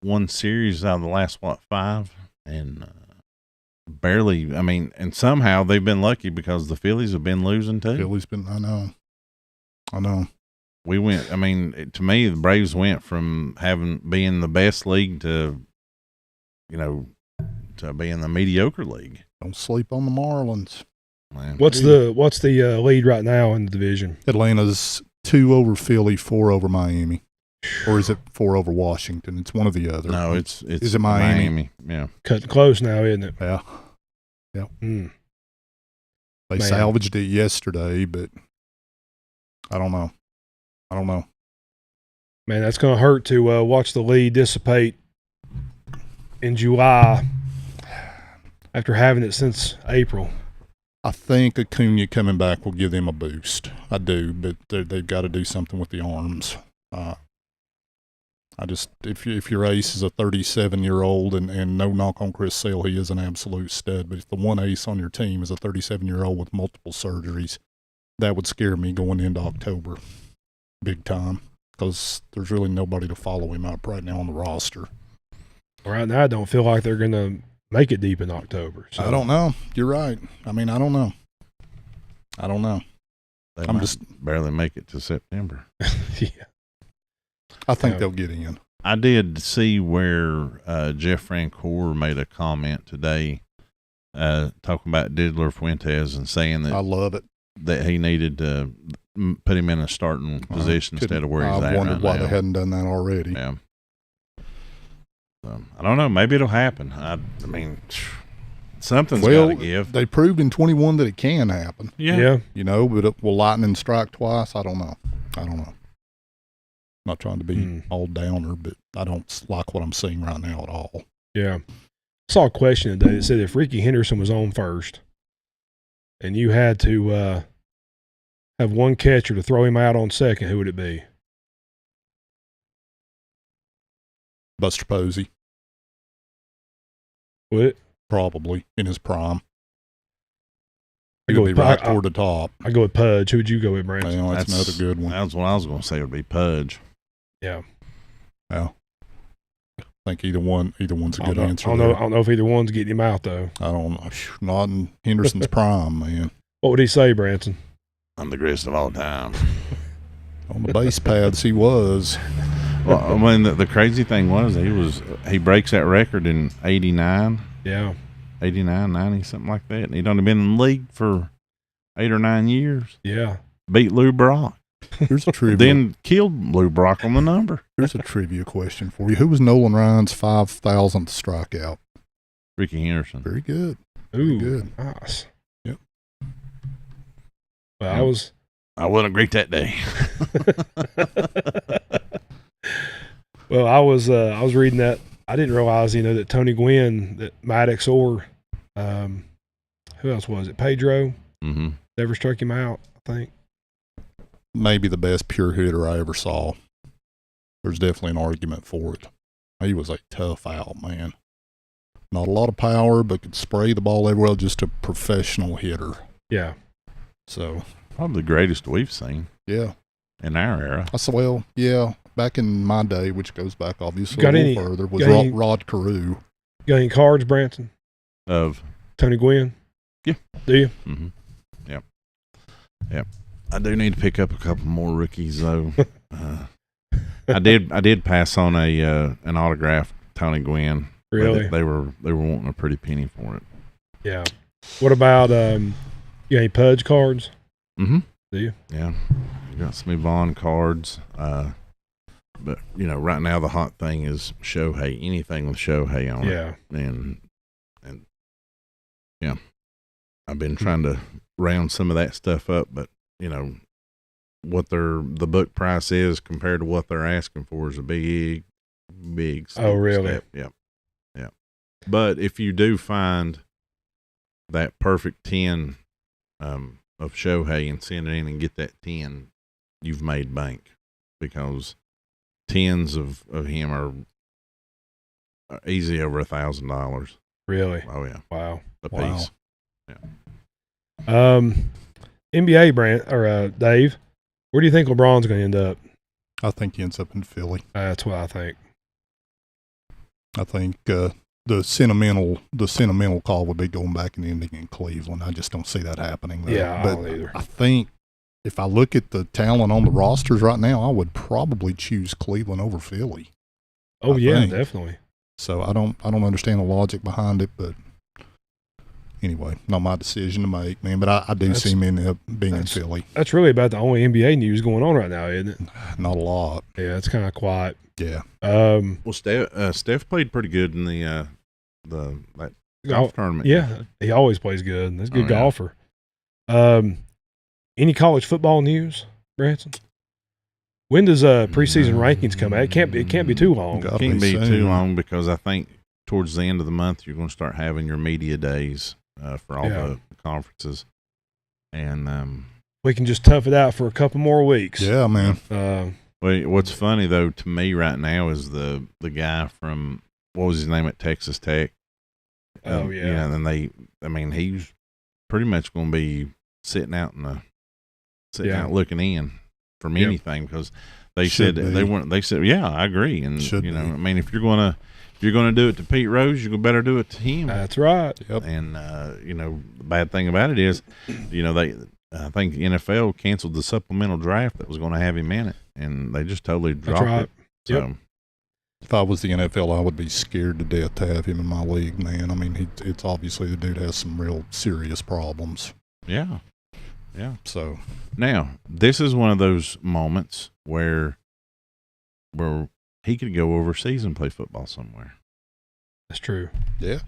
one series out of the last 5, and barely. I mean, and somehow they've been lucky because the Phillies have been losing too. Philly's been. I know. We went. I mean, to me, the Braves went from being the best league to being the mediocre league. Don't sleep on the Marlins. Man. What's the lead right now in the division? Atlanta's 2 over Philly, 4 over Miami. Or is it 4 over Washington? It's one or the other. No, it's Is it Miami? Yeah. Cutting close now, isn't it? Yeah. Mm. They Man. salvaged it yesterday, but I don't know. Man, that's going to hurt to watch the lead dissipate in July after having it since April. I think Acuna coming back will give them a boost. I do, but they've got to do something with the arms. If your ace is a 37-year-old, and no knock on Chris Sale, he is an absolute stud, but if the one ace on your team is a 37-year-old with multiple surgeries, that would scare me going into October big time, because there's really nobody to follow him up right now on the roster. Right now, I don't feel like they're going to make it deep in October. So. I don't know. You're right. I mean, I don't know. They might barely make it to September. Yeah. I think they'll get in. I did see where Jeff Francoeur made a comment today talking about Diddler Fuentes and saying that I love it. That he needed to put him in a starting position instead of where he's at. I wondered why now. they hadn't done that already. Yeah. I don't know. Maybe it'll happen. I mean, something's got to give. They proved in 21 that it can happen. Yeah. You know, but will lightning strike twice? I don't know. Not trying to be all downer, but I don't like what I'm seeing right now at all. Yeah. I saw a question today that said if Ricky Henderson was on first and you had to have one catcher to throw him out on second, who would it be? Buster Posey. Would it? Probably in his prime. I He'd go be with right toward the top. I go with Pudge. Who would you go with, Brandon? Well, that's another good one. That's what I was going to say would be Pudge. Yeah. Well, I think either one's a good answer. I don't know if either one's getting him out, though. I don't know. Not in Henderson's prime, man. What would he say, Branson? I'm the greatest of all time. On the base paths, he was. Well, I mean, the crazy thing was he breaks that record in 89. Yeah. 89, 90, something like that. And he'd only been in the league for 8 or 9 years. Yeah. Beat Lou Brock. Here's a trivia. Then killed Lou Brock on the number. Here's a trivia question for you. Who was Nolan Ryan's 5,000th strikeout? Ricky Henderson. Very good. Ooh, good. Nice. Yep. Well, I wasn't great that day. Well, I was reading that. I didn't realize, that Tony Gwynn, that Maddox or who else was it? Pedro never struck him out, I think. Maybe the best pure hitter I ever saw. There's definitely an argument for it. He was a tough out, man. Not a lot of power, but could spray the ball everywhere. Just a professional hitter. Yeah. So probably the greatest we've seen. Yeah. In our era. I said, well, yeah. Back in my day, which goes back obviously a little further, was Rod Carew. Got any cards, Branson? Of Tony Gwynn? Yeah. Do you? Mm-hmm. Yep. I do need to pick up a couple more rookies though. I did pass on an autograph Tony Gwynn. Really? They were wanting a pretty penny for it. Yeah. What about you got any Pudge cards? Mm-hmm. Do you? Yeah. Got some Yvonne cards. But right now the hot thing is Shohei. Anything with Shohei on it. Yeah. And yeah. I've been trying to round some of that stuff up, but what the book price is compared to what they're asking for is a big Oh, really? step. Yep. But if you do find that perfect 10 of Shohei and send it in and get that 10, you've made bank, because 10s of him are easy over $1,000. Really? Oh yeah. Wow. A piece. Yeah. NBA Dave, where do you think LeBron's going to end up? I think he ends up in Philly. That's what I think. I think the sentimental call would be going back and ending in Cleveland. I just don't see that happening. Though. Yeah, but I don't either. I think if I look at the talent on the rosters right now, I would probably choose Cleveland over Philly. Oh, I think. Definitely. So I don't understand the logic behind it, but anyway, not my decision to make, man. But I do see him being in Philly. That's really about the only NBA news going on right now, isn't it? Not a lot. Yeah, it's kind of quiet. Yeah. Well, Steph played pretty good in the golf tournament. Yeah, he always plays good. He's a good golfer. Any college football news, Branson? When does preseason rankings come out? It can't be too long. It can't be too long, because I think towards the end of the month, you're going to start having your media days for all the conferences. And we can just tough it out for a couple more weeks. Yeah, man. Well, what's funny though to me right now is the guy from, what was his name at Texas Tech? Oh yeah. And he's pretty much going to be sitting out out looking in from anything, because they said they weren't. They said, yeah, I agree. And I mean, if you're gonna do it to Pete Rose, you better do it to him. That's right. Yep. And the bad thing about it is, I think the NFL canceled the supplemental draft that was going to have him in it, and they just totally dropped it. So, if I was the NFL, I would be scared to death to have him in my league, man. I mean, it's obviously the dude has some real serious problems. Yeah. So now this is one of those moments where he could go overseas and play football somewhere. That's true. Yeah.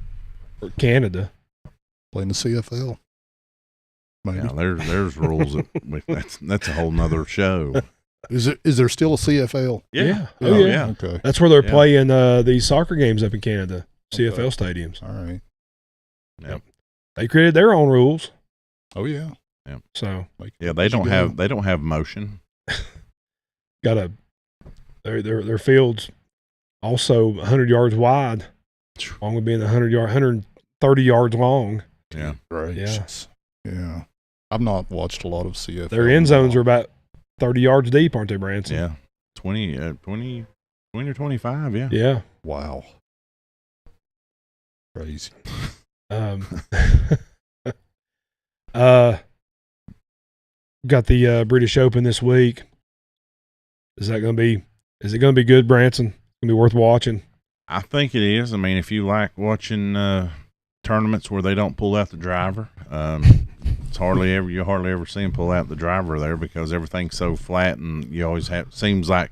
Or Canada. Playing the CFL. Maybe. Yeah, there's rules that's a whole nother show. Is there still a CFL? Yeah. Oh yeah. Okay. That's where they're playing these soccer games up in Canada. CFL stadiums. All right. Yep. They created their own rules. Oh yeah. Yeah. So they don't have motion. Their fields also 100 yards wide, along with being 130 yards long. Yeah. Gracious. Yeah. I've not watched a lot of CFL. Their end zones are about 30 yards deep, aren't they, Branson? Yeah. 20 or 25, yeah. Yeah. Wow. Crazy. Got the British Open this week. Is it going to be good, Branson? Going to be worth watching? I think it is. I mean, if you like watching tournaments where they don't pull out the driver, you hardly ever see them pull out the driver there, because everything's so flat, and you always seems like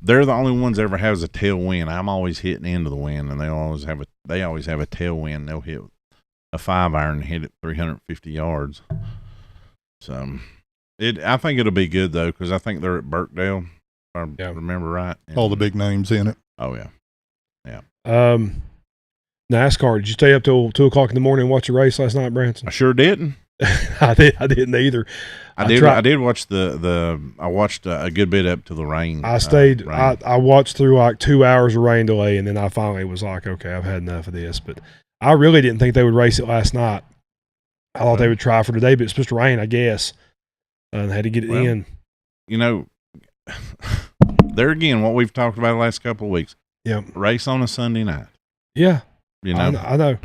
they're the only ones that ever has a tailwind. I'm always hitting into the wind, and they always have a tailwind. They'll hit a 5-iron and hit it 350 yards. So I think it'll be good though, because I think they're at Birkdale, if I remember right. And all the big names in it. Oh yeah. NASCAR. Did you stay up till 2:00 in the morning and watch the race last night, Branson? I sure didn't. I didn't either. I did watch I watched a good bit up to the rain. I stayed. Rain. I watched through like 2 hours of rain delay, and then I finally was like, okay, I've had enough of this. But I really didn't think they would race it last night. I thought they would try for today, but it's supposed to rain, I guess, and had to get it in. There again, what we've talked about the last couple of weeks. Yeah, race on a Sunday night. Yeah, I know.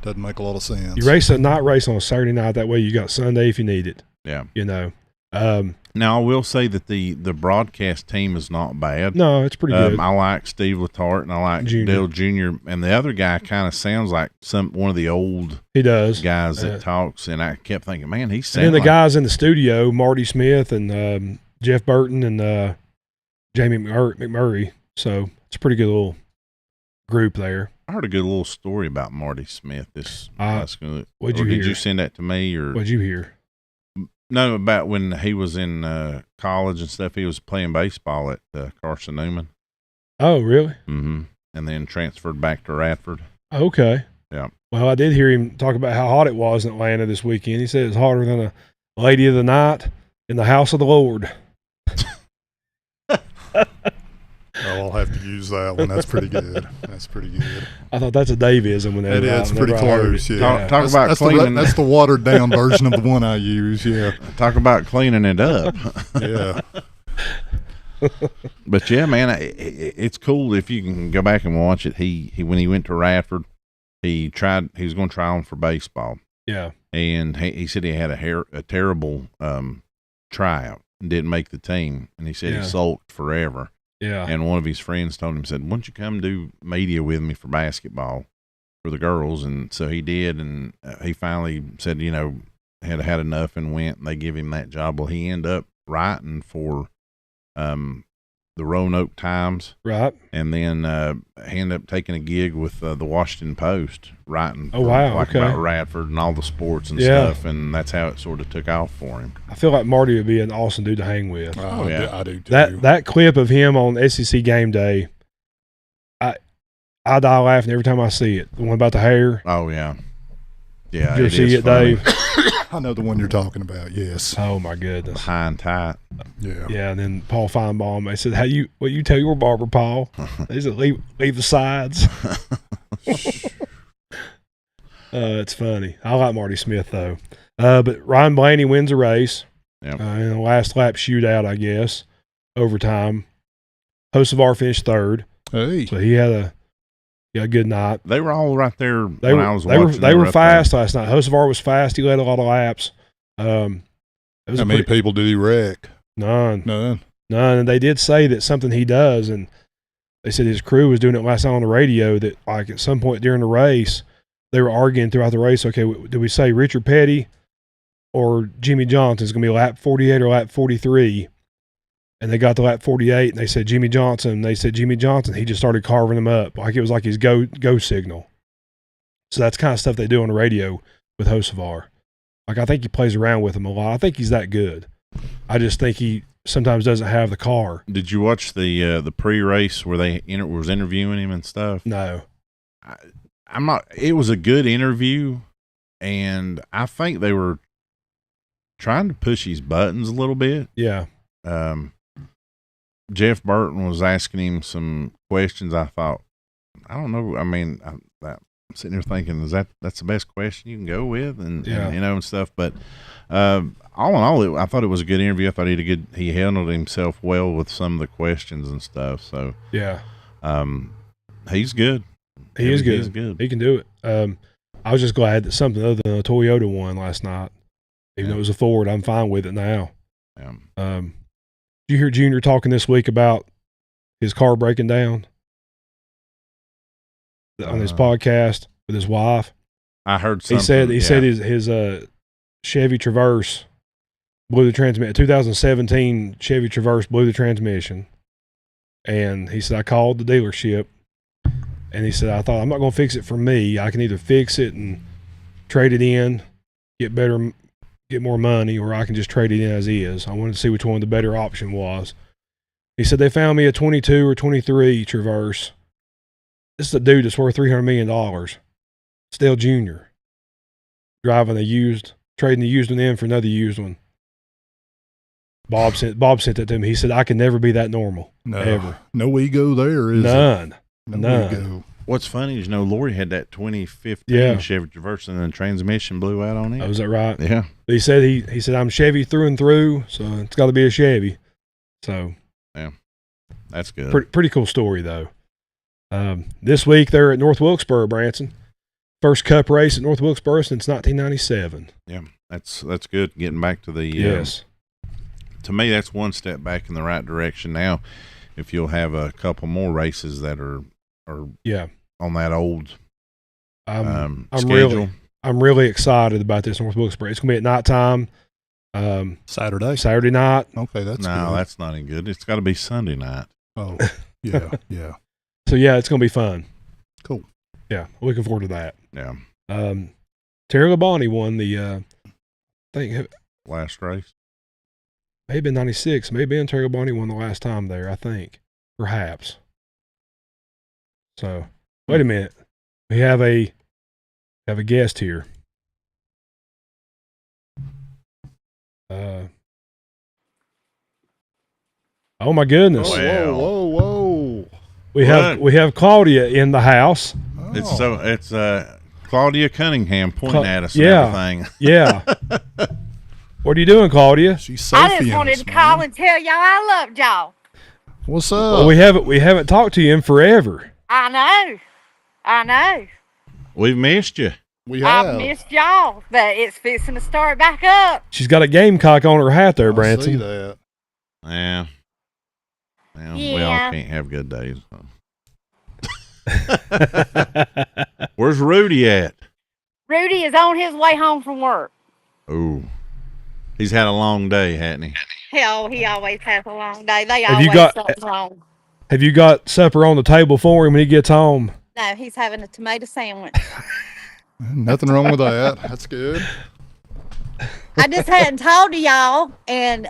Doesn't make a lot of sense. You race a night race on a Saturday night. That way, you got Sunday if you need it. Yeah, Now I will say that the broadcast team is not bad. No, it's pretty good. I like Steve Letarte, and I like Dale Jr. And the other guy kind of sounds like one of the old guys that talks. And I kept thinking, man, he's sounding. And then the guys in the studio, Marty Smith and Jeff Burton and Jamie McMurray. So it's a pretty good little group there. I heard a good little story about Marty Smith. What'd you hear? Did you send that to me, or what'd you hear? No, about when he was in college and stuff. He was playing baseball at Carson Newman. Oh, really? Mm-hmm. And then transferred back to Radford. Okay. Yeah. Well, I did hear him talk about how hot it was in Atlanta this weekend. He said it was hotter than a lady of the night in the house of the Lord. I'll have to use that one. That's pretty good. I thought that's a Davism. It is pretty close. Yeah. Talk about cleaning. That's the watered down version of the one I use. Yeah. Talk about cleaning it up. Yeah. But yeah, man, it's cool if you can go back and watch it. He when he went to Radford, he was going to try on for baseball. Yeah. And he said he had a terrible tryout and didn't make the team, and he said he sulked forever. Yeah. And one of his friends told him, said, "Why don't you come do media with me for basketball for the girls?" And so he did, and he finally said, had enough and went, and they give him that job. Well, he ended up writing for the Roanoke Times. Right. And then he ended up taking a gig with the Washington Post, writing about Radford and all the sports and stuff, and that's how it sort of took off for him. I feel like Marty would be an awesome dude to hang with. Oh, yeah. I do too. That clip of him on SEC game day, I die laughing every time I see it. The one about the hair. Oh yeah, yeah. Did you see it, funny. Dave? I know the one you're talking about. Yes. Oh my goodness. High and tight. Yeah. Yeah, and then Paul Feinbaum, they said, what you tell your barber, Paul? They said, leave the sides. It's funny. I like Marty Smith, though. But Ryan Blaney wins a race. Yep. In the last lap shootout, I guess, overtime. Hocevar finished third. Hey. So he had a good night. They were all right there They when were, I was they watching. were, they were up fast last night. Hocevar was fast. He led a lot of laps. It was How many people did he wreck? None. None. And they did say that something he does, and they said his crew was doing it last night on the radio, that like at some point during the race, they were arguing throughout the race, okay, do we say Richard Petty or Jimmy Johnson is going to be lap 48 or lap 43? And they got to lap 48, and they said Jimmy Johnson. They said Jimmy Johnson. He just started carving them up. Like it was like his go signal. So that's kind of stuff they do on the radio with Hocevar. Like I think he plays around with them a lot. I think he's that good. I just think he sometimes doesn't have the car. Did you watch the pre-race where they was interviewing him and stuff? No. I'm not. It was a good interview, and I think they were trying to push his buttons a little bit. Yeah. Jeff Burton was asking him some questions. I thought, I don't know. I mean, I'm sitting there thinking, that's the best question you can go with, and and stuff. But all in all, I thought it was a good interview. I thought he handled himself well with some of the questions and stuff. So yeah, he's good. He is good. He's good. He can do it. I was just glad that something other than a Toyota won last night. Even though it was a Ford, I'm fine with it now. Yeah. Did you hear Junior talking this week about his car breaking down on his podcast with his wife? I heard something. He said his Chevy Traverse blew the transmission. 2017 Chevy Traverse blew the transmission, and he said I called the dealership, and he said I thought I'm not going to fix it for me. I can either fix it and trade it in, get more money, or I can just trade it in as is. I wanted to see which one the better option was. He said they found me a 22 or 23 Traverse. This is a dude that's worth $300 million. Still Junior. Driving trading the used one in for another used one. Bob sent that to me. He said, I can never be that normal. No. Ever. No ego there, is None. No None. ego. What's funny is, Lori had that 2015 Chevy Traverse, and then the transmission blew out on it. Oh, is that right? Yeah. He said he said I'm Chevy through and through, so it's got to be a Chevy. So yeah, that's good. Pretty cool story though. This week they're at North Wilkesboro, Branson. First Cup race at North Wilkesboro since 1997. Yeah, that's good. Getting back to the yes. To me, that's one step back in the right direction. Now, if you'll have a couple more races that are on that old schedule. I'm really excited about this North Wilkesboro. It's gonna be at nighttime. Saturday night. Okay, that's no, good. That's not any good. It's got to be Sunday night. Oh, yeah, yeah. So yeah, it's gonna be fun. Cool. Yeah, looking forward to that. Yeah. Terry Labonte won the I think last race. Maybe in 96. Maybe Terry Labonte won the last time there, I think. Perhaps. So wait a minute. We have a guest here. Oh my goodness. Whoa. We have Claudia in the house. Oh. It's Claudia Cunningham pointing at us and yeah. everything. Yeah. What are you doing, Claudia? She's I Sophie just wanted us, to call man. and tell y'all I loved y'all. What's up? Well, we haven't talked to you in forever. I know. We've missed you. We have. I've missed y'all, but it's fixing to start back up. She's got a gamecock on her hat there, I see Branson. that. Yeah. Well, we all Yeah. can't have good days. So. Where's Rudy at? Rudy is on his way home from work. Oh, he's had a long day, hasn't he? Hell, he always has a long day. They Have always you got- something wrong. Have you got supper on the table for him when he gets home? No, he's having a tomato sandwich. Nothing wrong with that. That's good. I just hadn't told y'all, and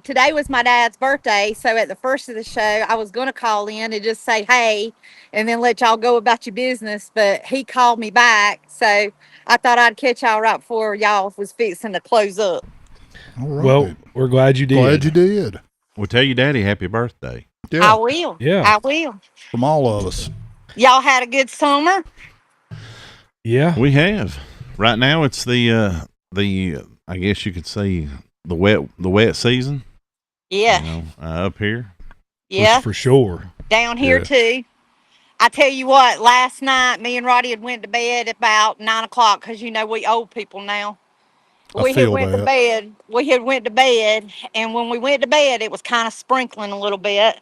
today was my dad's birthday. So at the first of the show, I was going to call in and just say hey, and then let y'all go about your business. But he called me back, so I thought I'd catch y'all right before y'all was fixing to close up. All right. Well, we're glad you did. Glad you did. We'll tell your daddy happy birthday. Yeah, I will. Yeah. I will. from all of us. Y'all had a good summer. Yeah. We have. Right now, it's the I guess you could say the wet season. Yeah. You know, up here. Yeah. For sure. Down here Yeah. too. I tell you what, last night me and Roddy had went to bed about 9 o'clock because we old people now. I We had feel went to that. bed. We had went to bed, and when we went to bed, it was kind of sprinkling a little bit.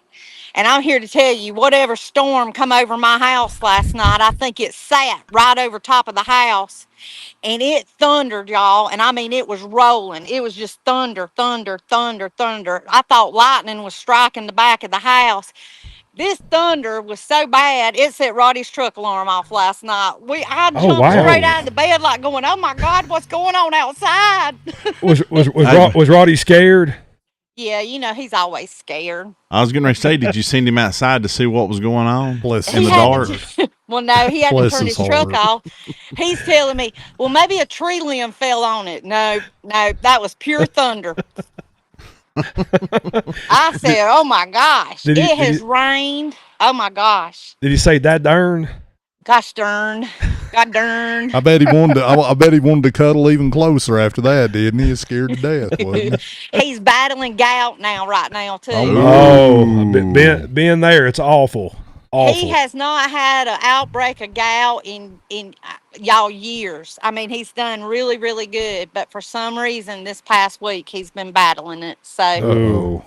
And I'm here to tell you, whatever storm come over my house last night, I think it sat right over top of the house, and it thundered, y'all. And I mean, it was rolling. It was just thunder, thunder, thunder, thunder. I thought lightning was striking the back of the house. This thunder was so bad, it set Roddy's truck alarm off last night. I Oh, jumped wow. straight out of the bed like going, oh my God, what's going on outside? Was Roddy scared? Yeah, he's always scared. I was getting ready to say, did you send him outside to see what was going on Bless in his the heart. dark? Well, no, he had to Bless turn his his truck heart. off. He's telling me, well, maybe a tree limb fell on it. No, that was pure thunder. I said, oh my gosh, it has rained. Oh my gosh. Did he say that darn? Gosh darn. God darn. I bet he wanted to. I bet he wanted to cuddle even closer after that, didn't he? He was scared to death, wasn't he? He's battling gout right now, too. Oh, being there, it's awful. Awful. He has not had an outbreak of gout in y'all years. I mean, he's done really, really good, but for some reason, this past week he's been battling it. So Oh,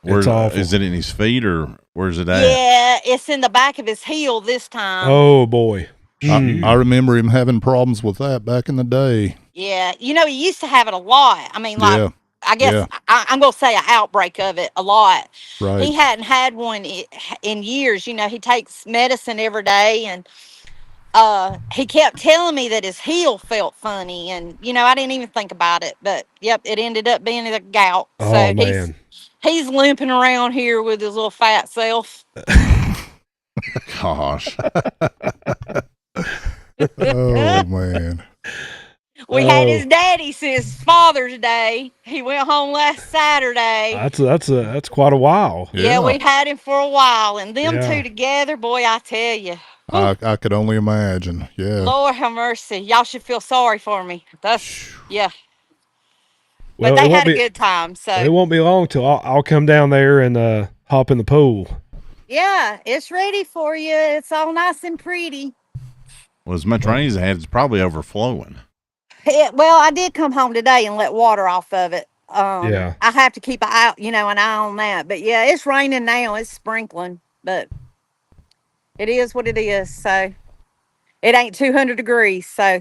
it's awful. Is it in his feet or where's it at? yeah, it's in the back of his heel this time. Oh boy. I remember him having problems with that back in the day. Yeah, he used to have it a lot. I mean, like Yeah. I guess Yeah. I'm gonna say an outbreak of it a lot. Right. He hadn't had one in years. He takes medicine every day, and he kept telling me that his heel felt funny, and I didn't even think about it, but yep, it ended up being the gout. Oh, So man. he's limping around here with his little fat self. Gosh. Oh man. We had his daddy since Father's Day. He went home last Saturday. That's quite a while. Yeah, we've had him for a while, and them Yeah. two together, boy, I tell you. I could only imagine. Yeah. Lord have mercy. Y'all should feel sorry for me. Yeah. Well, But it they won't had a be- good time, It so. won't be long till I'll come down there and hop in the pool. Yeah, it's ready for you. It's all nice and pretty. Well, as much rain as it had, it's probably overflowing. Well, I did come home today and let water off of it. Yeah. I have to keep an eye on that. But yeah, it's raining now. It's sprinkling, but it is what it is. So it ain't 200 degrees. So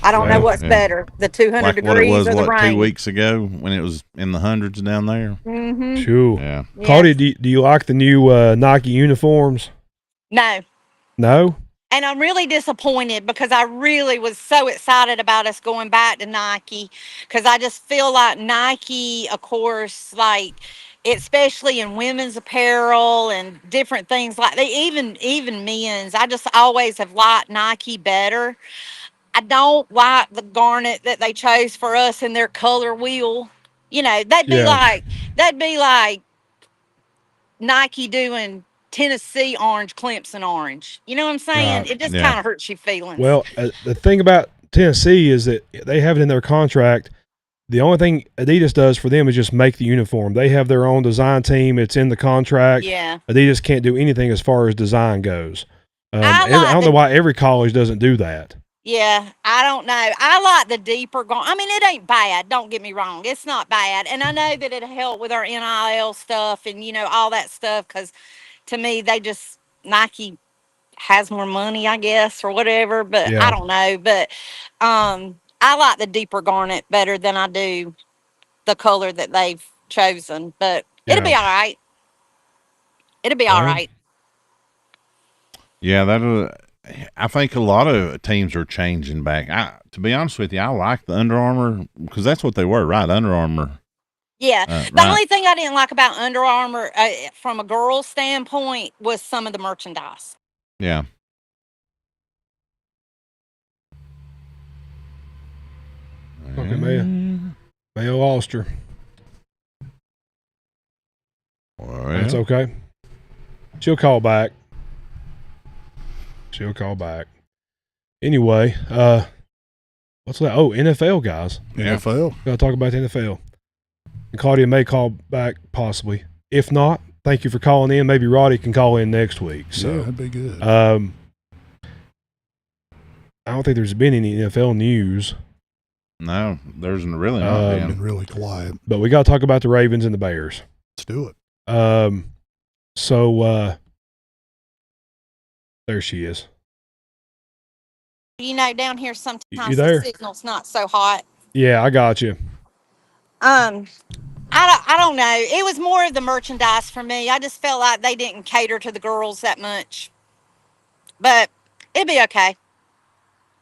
I don't know Well, what's better, the 200 Like what it degrees was, or the rain. 2 weeks ago when it was in the hundreds down there? Mm-hmm. Sure. Yeah. Yes. Claudia, do you like the new Nike uniforms? No. No? And I'm really disappointed because I really was so excited about us going back to Nike, because I just feel like Nike, of course, like especially in women's apparel and different things like that, even men's. I just always have liked Nike better. I don't like the garnet that they chose for us in their color wheel. That'd be Yeah. like Nike doing Tennessee orange, Clemson orange. You know what I'm saying? Right. It just Yeah. kind of hurts your feelings. Well, the thing about Tennessee is that they have it in their contract. The only thing Adidas does for them is just make the uniform. They have their own design team. It's in the contract. yeah. Adidas can't do anything as far as design goes. I I don't know why every college doesn't do that. Yeah, I don't know. I like the deeper I mean, it ain't bad. Don't get me wrong. It's not bad. And I know that it'll help with our NIL stuff and, all that stuff. Because to me, Nike has more money, I guess, or whatever. But Yeah. I don't know. But I like the deeper garnet better than I do the color that they've chosen. But it'll be Yeah. all right. It'll be all Well, right. Yeah, I think a lot of teams are changing back. To be honest with you, I like the Under Armour because that's what they were, right? Under Armour. Yeah. The Right. only thing I didn't like about Under Armour from a girl's standpoint was some of the merchandise. Yeah. Okay, Mayo Ulster. Well, That's okay. She'll call back. Anyway, what's that? Oh, NFL guys. NFL. Gotta talk about the NFL. And Claudia may call back possibly. If not, thank you for calling in. Maybe Roddy can call in next week. So yeah, that'd be good. I don't think there's been any NFL news. No, there's really not Been really quiet. But we got to talk about the Ravens and the Bears. Let's do it. So there she is. You know, down here sometimes You there? the signal's not so hot. Yeah, I got you. I don't know. It was more of the merchandise for me. I just felt like they didn't cater to the girls that much. But it'd be okay.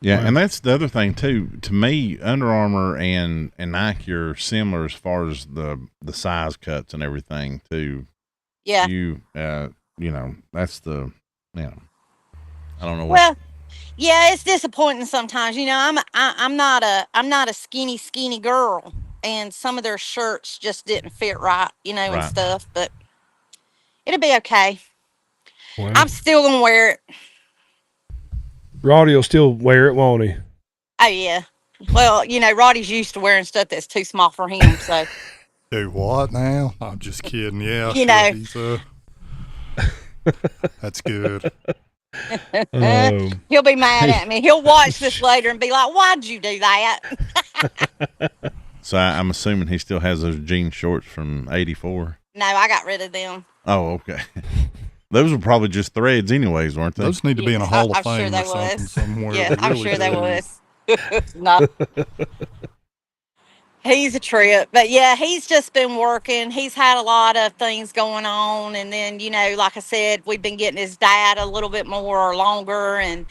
Yeah, Wow. and that's the other thing too. To me, Under Armour and Nike are similar as far as the size cuts and everything too. Yeah. You know, that's the I don't know. Well, yeah, it's disappointing sometimes. You know, I'm not a skinny girl, and some of their shirts just didn't fit right, you know, and Right. stuff. But it'll be okay. Well, I'm still gonna wear it. Roddy will still wear it, won't he? Oh yeah. Well, you know, Roddy's used to wearing stuff that's too small for him, so Do what now? I'm just kidding. Yeah, You know. He's, that's good. he'll be mad at me. He'll watch this later and be like, "Why'd you do that?" So I'm assuming he still has those jean shorts from '84. No, I got rid of them. Oh, okay. Those were probably just threads, anyways, weren't they? Those need to be in a Yeah, Hall I'm of Fame sure they or something was. somewhere. Yeah, I'm really sure they do. was. No. He's a trip. But yeah, he's just been working. He's had a lot of things going on. And then, you know, like I said, we've been getting his dad a little bit more or longer and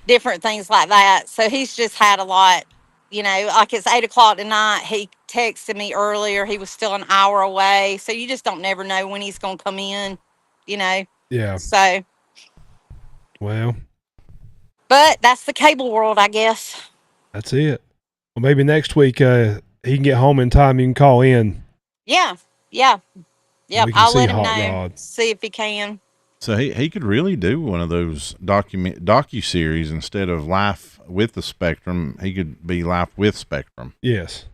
different things like that. So he's just had a lot, you know, like it's 8 o'clock tonight. He texted me earlier. He was still an hour away. So you just don't never know when he's going to come in, you know. Yeah. So, Well, but that's the cable world, I guess. that's it. Well, maybe next week he can get home in time. You can call in. Yeah. We can I'll see let him Hot know. Rod. See if he can. So he could really do one of those docu-series instead of Life with the Spectrum. He could be Life with Spectrum. Yes.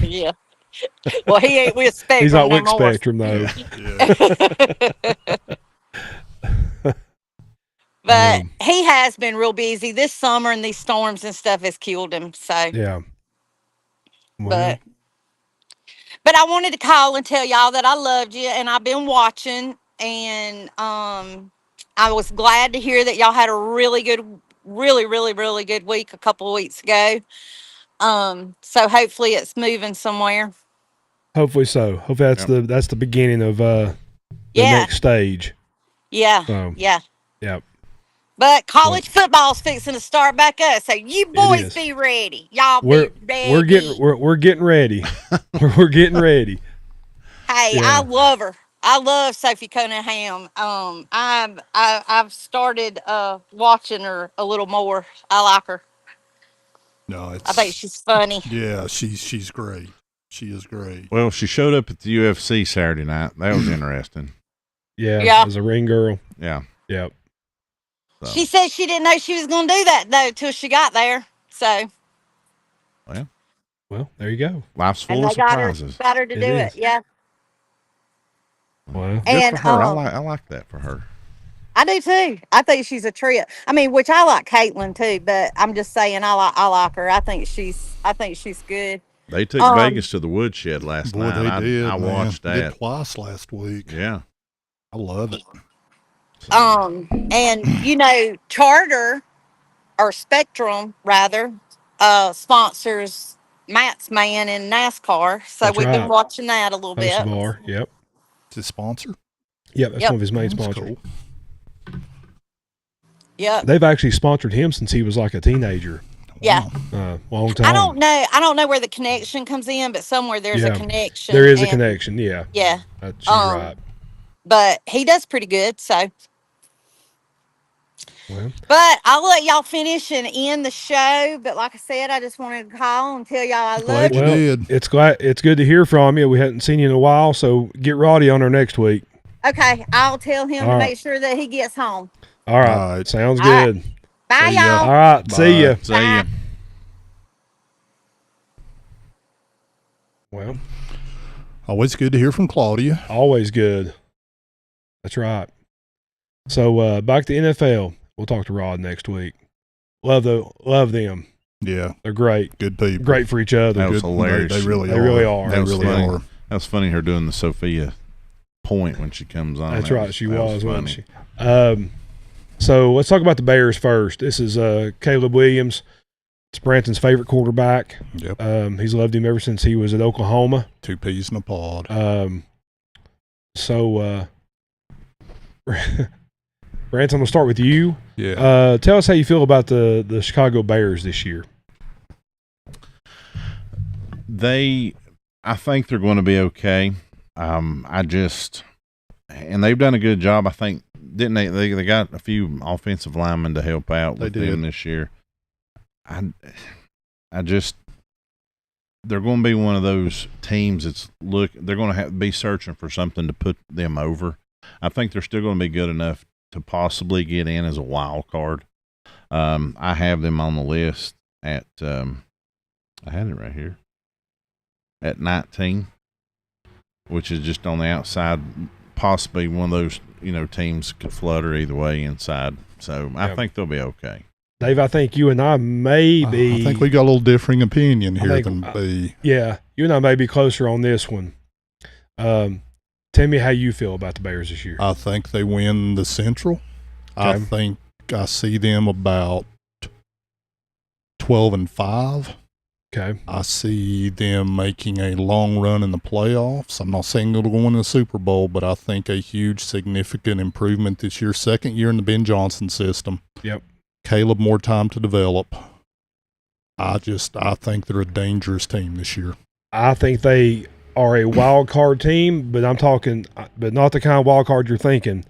Yeah. Well, he ain't with Spectrum. He's not no with more. Spectrum though. But he has been real busy this summer, and these storms and stuff has killed him. So, Yeah. Well, but I wanted to call and tell y'all that I loved you, and I've been watching, and I was glad to hear that y'all had a really good, really good week a couple of weeks ago. So hopefully it's moving somewhere. hopefully so. Hopefully that's the beginning of the Yeah. next stage. Yeah. So, Yeah. Yep. But college football's fixing to start back up, so you boys is. be ready. Y'all We're be ready. we're getting ready. we're getting ready. Hey, Yeah. I love her. I love Sophie Cunningham. I've started watching her a little more. I like her. No, it's. I think she's funny. Yeah, she's great. She is great. Well, she showed up at the UFC Saturday night. That was interesting. Yeah. As a ring girl. Yeah. Yep. So, She said she didn't know she was going to do that though till she got there. So Well, there you go. life's and full of they got her surprises. to do It it. Yeah, Well, Good and for her. I like that for her. I do too. I think she's a trip. I mean, which I like Caitlin too, but I'm just saying I like her. I think she's good. They took Vegas to the woodshed last Boy, night. they did. I man. watched Did that. twice last week. Yeah. I love it. And you know, Charter or Spectrum rather, sponsors Matt's man in NASCAR. So That's we've been right. watching that a little bit. Bar. Yep. It's a sponsor. Yep. That's Yep. one of his main That's sponsors. cool. Yep. They've actually sponsored him since he was like a teenager. Yeah. Long time. I don't know. I don't know where the connection comes in, but somewhere there's a Yeah. connection. There is a and- connection. Yeah. Yeah. She's right. But he does pretty good. So, Well, but I'll let y'all finish and end the show. But like I said, I just wanted to call and tell y'all I love Glad you. you did. it's good to hear from you. We hadn't seen you in a while, so get Roddy on her next week. Okay, I'll tell him All to right. make sure that he gets home. All right. All right. Sounds All right. good. Bye, See ya. y'all. All right. See ya. See ya. Well, Always good to hear from Claudia. always good. That's right. So back to NFL. We'll talk to Rod next week. Love them. Yeah, They're great. good people. Great for each other. That was Good. hilarious. They really They are. really are. They That was really funny. are. That was funny, her doing the Sophia point when she comes on. That's That right. She that was, wasn't funny. she? So let's talk about the Bears first. This is Caleb Williams. It's Branson's favorite quarterback. Yep. He's loved him ever since he was at Oklahoma. 2 peas in a pod. So Branson, I'm gonna start with you. Yeah. Tell us how you feel about the Chicago Bears this year. I think they're going to be okay. And they've done a good job. I think, didn't they? They got a few offensive linemen to help out with them this year. They're going to be one of those teams they're going to have to be searching for something to put them over. I think they're still going to be good enough to possibly get in as a wild card. I have them on the list at, I had it right here, at 19, which is just on the outside. Possibly one of those, teams could flutter either way inside. So I think they'll be okay. Dave, I think you and I may be. I think we got a little differing opinion here think, than B. Yeah, you and I may be closer on this one. Tell me how you feel about the Bears this year. I think they win the Central. I Okay. think I see them about 12-5. Okay. I see them making a long run in the playoffs. I'm not saying they'll go in the Super Bowl, but I think a huge, significant improvement this year. Second year in the Ben Johnson system. Yep. Caleb more time to develop. I think they're a dangerous team this year. I think they are a wild card team, but I'm talking, but not the kind of wild card you're thinking.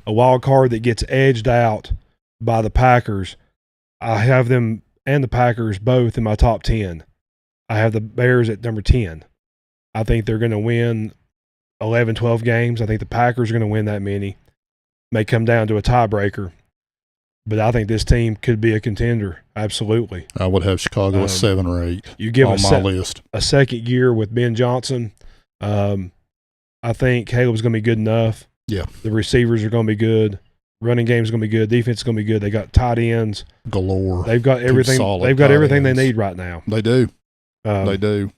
A wild card that gets edged out by the Packers. I have them and the Packers both in my top 10. I have the Bears at number 10. I think they're going to win 11, 12 games. I think the Packers are going to win that many. May come down to a tiebreaker. But I think this team could be a contender. Absolutely. I would have Chicago at 7 or 8 you give on my list. A second year with Ben Johnson. I think Caleb's going to be good enough. Yeah. The receivers are going to be good. Running game is going to be good. Defense is going to be good. They got tight ends Galore. They've got everything. solid They've got tight everything they ends. need right now. They do. Um, They do.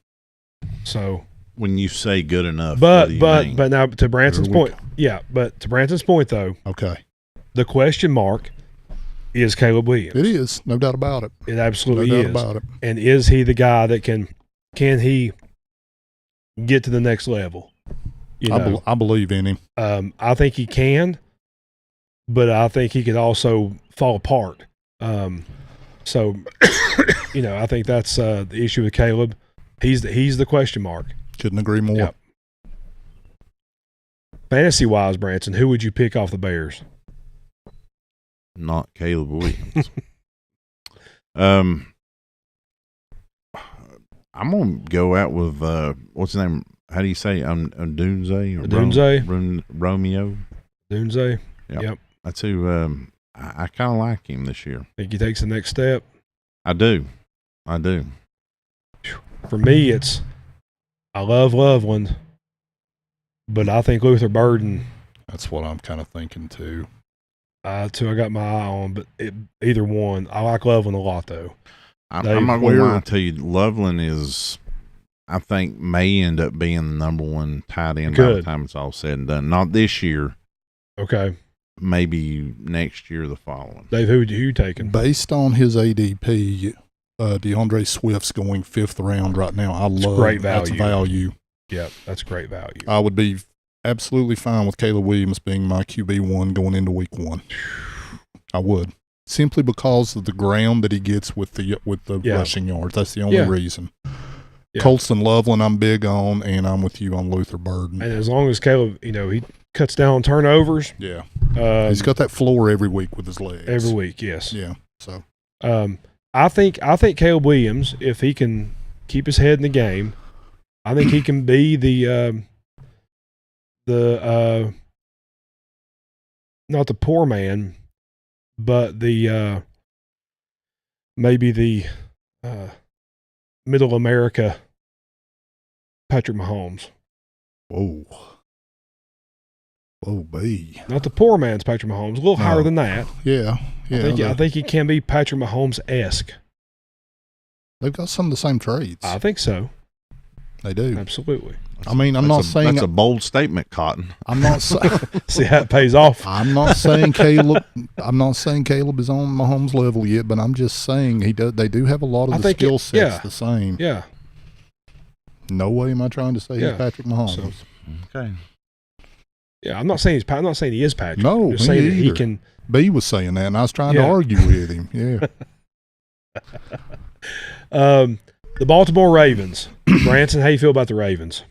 So, When you say good enough, what but do you mean? but now to Branson's Here we point, but to Branson's point though, Okay. the question mark is Caleb Williams. It is. No doubt about it. It No absolutely doubt is. about it. And is he the guy that can he get to the next level? I believe in him. I think he can, but I think he could also fall apart. So, I think that's the issue with Caleb. He's the question mark. Couldn't agree more. Yep. Fantasy wise, Branson, who would you pick off the Bears? Not Caleb Williams. I'm gonna go out with what's his name? How do you say? Dunze or Dunze? Romeo. Dunze? Yep. That's who. I kind of like him this year. Think he takes the next step? I do. For me, I love Loveland, but I think Luther Burden. That's what I'm kind of thinking too. Two I got my eye on, but either one. I like Loveland a lot though. I'm not going to lie to you. Loveland I think, may end up being the number one tight end by the time it's all said and done. Not this year. Okay. Maybe next year, the following. Dave, who you taking? Based on his ADP, DeAndre Swift's going 5th round right now. I love great that's value. Yep, that's great value. I would be absolutely fine with Caleb Williams being my QB1 going into week 1. I would. simply because of the ground that he gets with the Yeah. rushing yards. That's the only Yeah. reason. Yeah. Colston Loveland, I'm big on, and I'm with you on Luther Burden. And as long as Caleb, he cuts down on turnovers. Yeah. He's got that floor every week with his legs. Every week, yes. Yeah. So I think Caleb Williams, if he can keep his head in the game, I think he can be the not the poor man, but the maybe the middle America Patrick Mahomes. whoa, B. Not the poor man's Patrick Mahomes, a little higher than that. Yeah. I think he can be Patrick Mahomes-esque. They've got some of the same traits. I think so. They do. Absolutely. I mean, I'm not saying that's a bold statement, Cotton. I'm not saying See how it pays off. I'm not saying Caleb is on Mahomes' level yet, but I'm just saying they do have a lot of the skill sets the same. Yeah. No way am I trying to say he's Patrick Mahomes. Okay. Yeah, I'm not saying he is Patrick. No, I'm just saying that he either. can. B was saying that, and I was trying to argue with him. Yeah. The Baltimore Ravens. Branson, how you feel about the Ravens?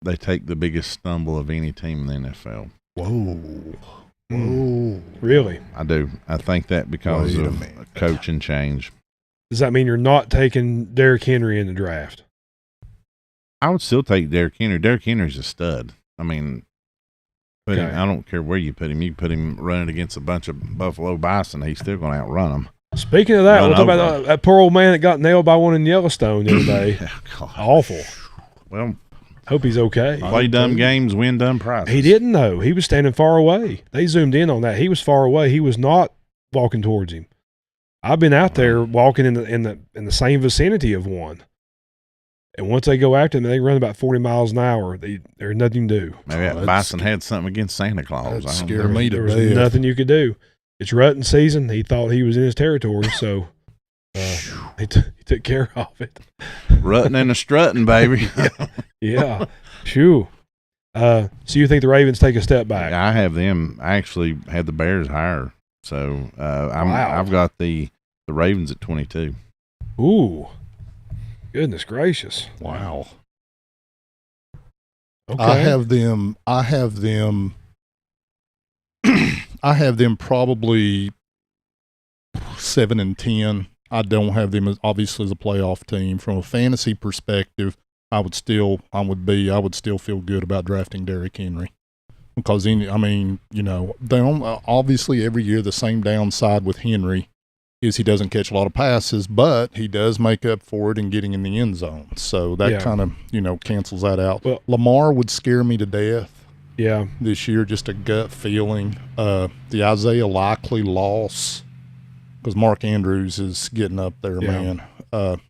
They take the biggest stumble of any team in the NFL. Whoa. Really? I do. I think that because Wait a of minute. coaching change. Does that mean you're not taking Derrick Henry in the draft? I would still take Derrick Henry. Derrick Henry's a stud. I mean, Okay. I don't care where you put him. You put him running against a bunch of Buffalo Bison, he's still going to outrun them. Speaking of that, Run we'll talk over about that poor old man that got nailed by one in Yellowstone the other day. God. Awful. Well, Hope he's okay. play dumb games, win dumb prizes. He didn't know. He was standing far away. They zoomed in on that. He was far away. He was not walking towards him. I've been out there walking in the same vicinity of one. And once they go after him, they run about 40 miles an hour. There's nothing you can do. Maybe that Bison had something against Santa Claus. That I don't scared know. me There to was death. nothing you could do. It's rutting season. He thought he was in his territory, so he took care of it. Rutting and a strutting, baby. Yeah. Shoo. So you think the Ravens take a step back? I have them. I actually had the Bears higher. So Wow. I've got the Ravens at 22. Ooh. Goodness gracious. Wow. Okay. I have them probably 7-10. I don't have them as obviously as a playoff team. From a fantasy perspective, I would still feel good about drafting Derrick Henry. Because obviously every year the same downside with Henry is he doesn't catch a lot of passes, but he does make up for it in getting in the end zone. So that kind of, cancels that out. Well, Lamar would scare me to death yeah. this year, just a gut feeling. The Isaiah Likely loss, because Mark Andrews is getting up there, Yeah. man.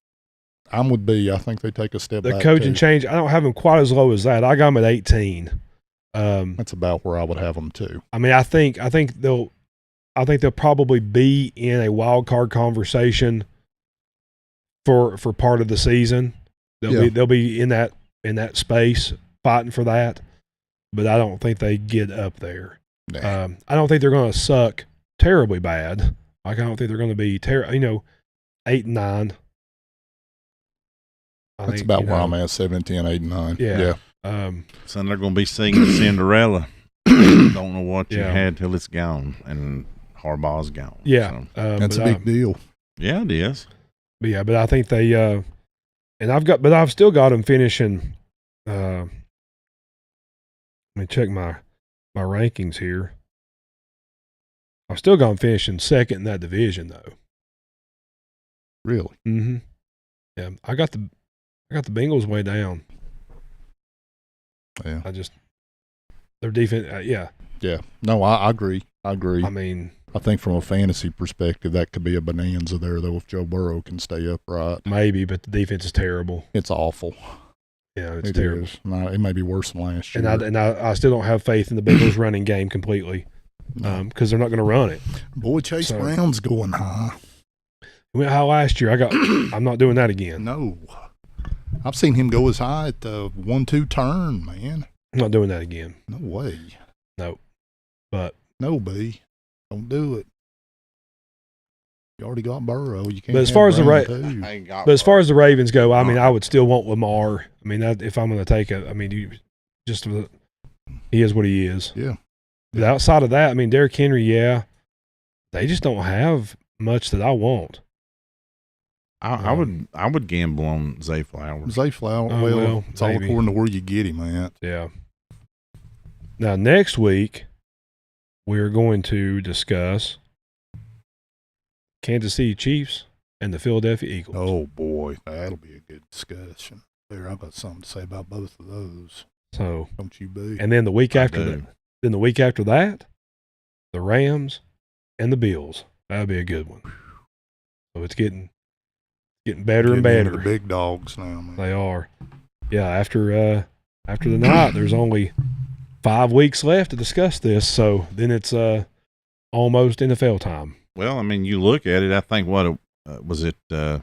I'm with B. I think they take a step The back. coaching too. change, I don't have them quite as low as that. I got them at 18. That's about where I would have them too. I mean, I think they'll probably be in a wild card conversation for part of the season. They'll be in that space fighting for that, but I don't think they get up there. Nah. I don't think they're going to suck terribly bad. Like I don't think they're going to be 8 and 9. That's about where I'm at, 7-10, 8 and 9. Yeah. So they're going to be singing Cinderella. Don't know what you Yeah. had till it's gone, and Harbaugh's gone. Yeah. So, That's a big deal. yeah, it is. But I think they and I've still got them finishing. Let me check my rankings here. I've still got them finishing second in that division though. Really? Mm-hmm. Yeah, I got the Bengals way down. Yeah. Their defense. Yeah. Yeah. No, I agree. I mean, I think from a fantasy perspective, that could be a bonanza there, though, if Joe Burrow can stay upright. maybe, but the defense is terrible. It's awful. Yeah, it's It terrible. is. No, it may be worse than last year. And I still don't have faith in the Bengals running game completely because they're not going to run it. Boy, Chase So- Brown's going high. We went high last year. I'm not doing that again. No. I've seen him go as high at the 1-2 turn, man. I'm not doing that again. No way. No. But No, B. Don't do it. You already got Burrow. You can't. But as far as the I ain't got but as far as the Ravens go, I mean, Uh-huh. I would still want Lamar. I mean, if I'm going to take he is what he is. Yeah. But outside of that, I mean, Derrick Henry, yeah, they just don't have much that I want. I would gamble on Zay Flowers. Zay Flower. Oh, well, well, it's all maybe. according to where you get him at. Yeah. Now, next week, we're going to discuss Kansas City Chiefs and the Philadelphia Eagles. Oh boy, that'll be a good discussion. There, I've got something to say about both of those. So, Don't you be? and then the week I after do. that, then the week after that, the Rams and the Bills. That'll be a good one. So it's getting better and Getting into better. the big dogs now, man. They are. Yeah, after the night, there's only 5 weeks left to discuss this. So then it's almost NFL time. Well, I mean, you look at it. I think was it a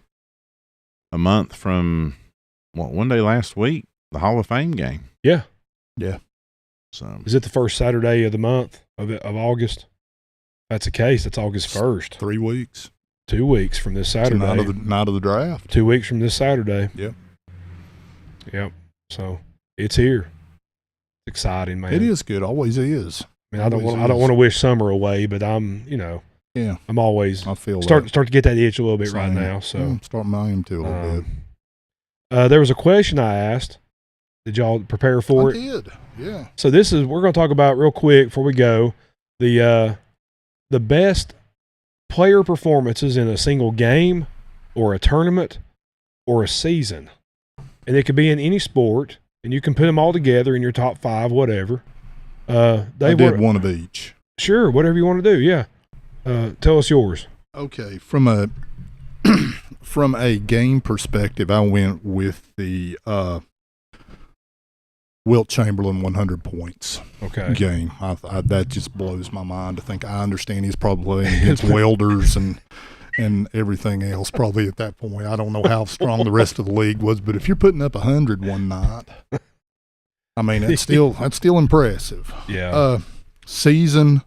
month from one day last week, the Hall of Fame game. Yeah. Yeah. So Is it the first Saturday of the month of August? If that's the case. That's August 1st. 3 weeks. 2 weeks from this It's the Saturday. night of the draft. 2 weeks from this Saturday. Yep. Yep. So it's here. It's exciting, man. It is good. Always is. I mean, I don't Always want is. to wish summer away, but I'm Yeah. I'm always I feel start to get that itch a little bit Same. right now. So start mine too a little bit. there was a question I asked. Did y'all prepare for it? Did. Yeah. So we're going to talk about real quick before we go the best player performances in a single game or a tournament or a season, and it could be in any sport, and you can put them all together in your top 5, whatever. I did one of each. Sure, whatever you want to do. Yeah. Tell us yours. Okay, from a from a game perspective, I went with the Wilt Chamberlain 100 points Okay. game. That just blows my mind to think. I understand he's probably playing against welders and everything else probably at that point. I don't know how strong the rest of the league was, but if you're putting up 100 one night, I mean that's still impressive. Yeah. Season,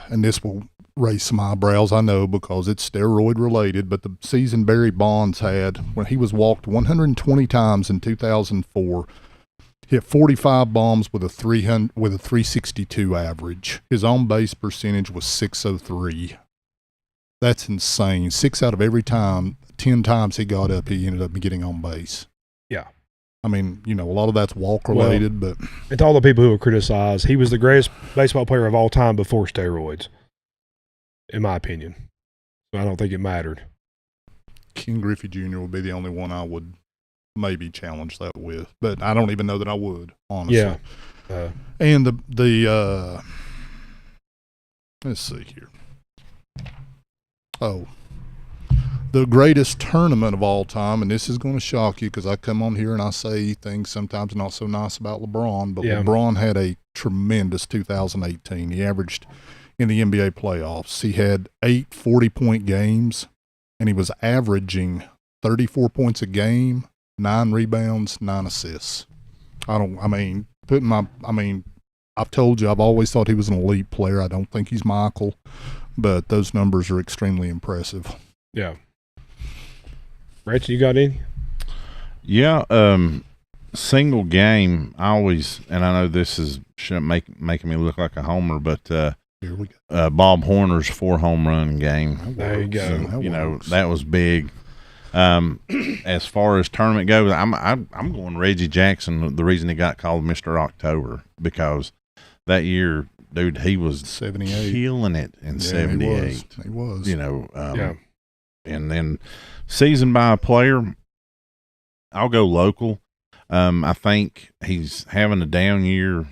and this will raise some eyebrows, I know, because it's steroid related, but the season Barry Bonds had when he was walked 120 times in 2004, hit 45 bombs with a 362 average. His on base percentage was 603. That's insane. 6 out of every time, 10 times he got up, he ended up getting on base. Yeah. I mean, a lot of that's walk related, but And to all the people who have criticized, he was the greatest baseball player of all time before steroids, in my opinion. So I don't think it mattered. Ken Griffey Jr. would be the only one I would maybe challenge that with, but I don't even know that I would, honestly. Yeah. And the let's see here. Oh, the greatest tournament of all time, and this is going to shock you because I come on here and I say things sometimes not so nice about LeBron, but Yeah. LeBron had a tremendous 2018. He averaged in the NBA playoffs. He had 8 40-point games, and he was averaging 34 points a game, 9 rebounds, 9 assists. I've told you, I've always thought he was an elite player. I don't think he's Michael, but those numbers are extremely impressive. Yeah. Rich, you got any? yeah, single game. I always, and I know this is shouldn't making me look like a homer, but Here we go. Bob Horner's 4 home run game. There you go. That works. That was big. As far as tournament goes, I'm going Reggie Jackson. The reason he got called Mr. October because that year, dude, he was 78. killing it in 78. He was. Yeah. And then season by a player, I'll go local. I think he's having a down year,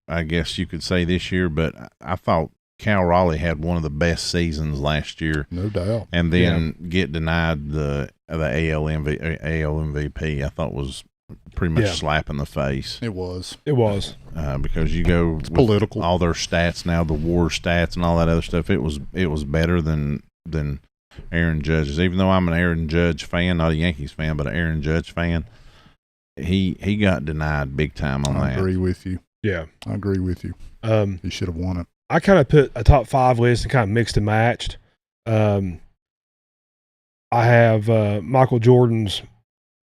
I guess you could say this year, but I thought Cal Raleigh had one of the best seasons last year. No doubt. And then get denied the AL MVP, I thought was pretty much Yeah. slap in the face. It was. It was. Because you go with political. all their stats now, the WAR stats and all that other stuff. It was better than Aaron Judge's. Even though I'm an Aaron Judge fan, not a Yankees fan, but an Aaron Judge fan, he got denied big time on I that. agree with you. Yeah. I agree with you. He should have won it. I kind of put a top 5 list and kind of mixed and matched. I have Michael Jordan's,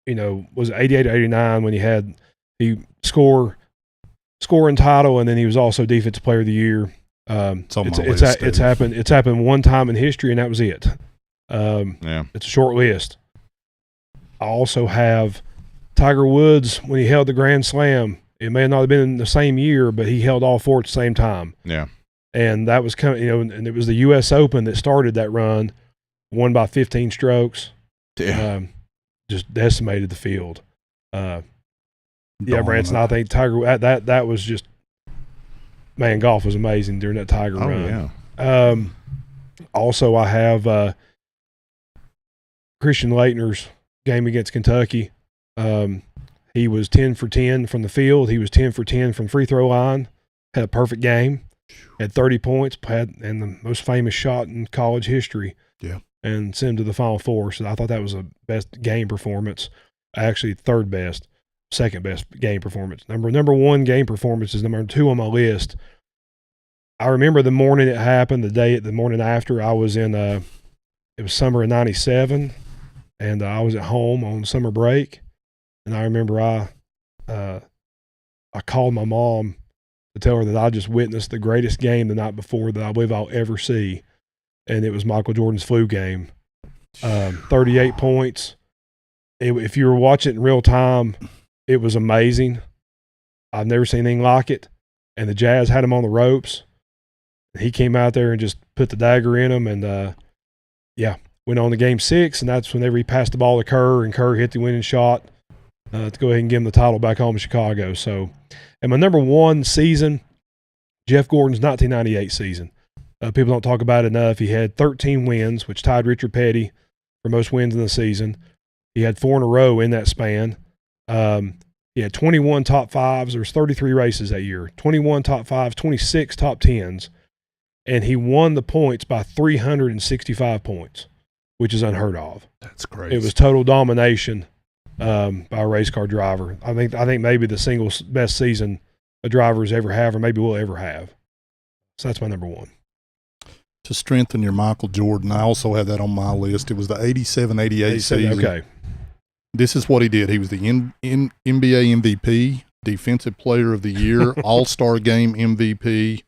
was it 88 or 89 when he scoring title, and then he was also Defensive Player of the Year. It's on my list, it's happened one time in history, and that was it. It's a short list. I also have Tiger Woods when he held the Grand Slam. It may not have been in the same year, but he held all four at the same time. Yeah. And that was coming, and it was the U.S. Open that started that run, won by 15 strokes. Yeah. Just decimated the field. Branson, I think Tiger, that was just, man, golf was amazing during that Tiger run. Yeah. Also, I have Christian Leitner's game against Kentucky. He was 10 for 10 from the field. He was 10 for 10 from free throw line. Had a perfect game. Had 30 points. And the most famous shot in college history. Yeah. And sent him to the Final Four. So I thought that was the best game performance. Actually, second best game performance. Number one game performance is number 2 on my list. I remember the morning it happened. The morning after, I was in it was summer of '97, and I was at home on summer break. And I remember I called my mom to tell her that I just witnessed the greatest game the night before that I believe I'll ever see. And it was Michael Jordan's flu game. 38 points. If you were watching it in real time, it was amazing. I've never seen anything like it. And the Jazz had him on the ropes. He came out there and just put the dagger in him, and went on to Game 6, and that's whenever he passed the ball to Kerr, and Kerr hit the winning shot to go ahead and give him the title back home in Chicago. So, and my number one season, Jeff Gordon's 1998 season. People don't talk about it enough. He had 13 wins, which tied Richard Petty for most wins in the season. He had 4 in a row in that span. He had 21 top fives. There was 33 races that year. 21 top fives, 26 top tens. And he won the points by 365 points, which is unheard of. That's crazy. It was total domination by a race car driver. I think maybe the single best season a driver's ever have, or maybe will ever have. So that's my number one. To strengthen your Michael Jordan, I also had that on my list. It was the 87-88 season. Okay. This is what he did. He was the NBA MVP, Defensive Player of the Year, All-Star Game MVP,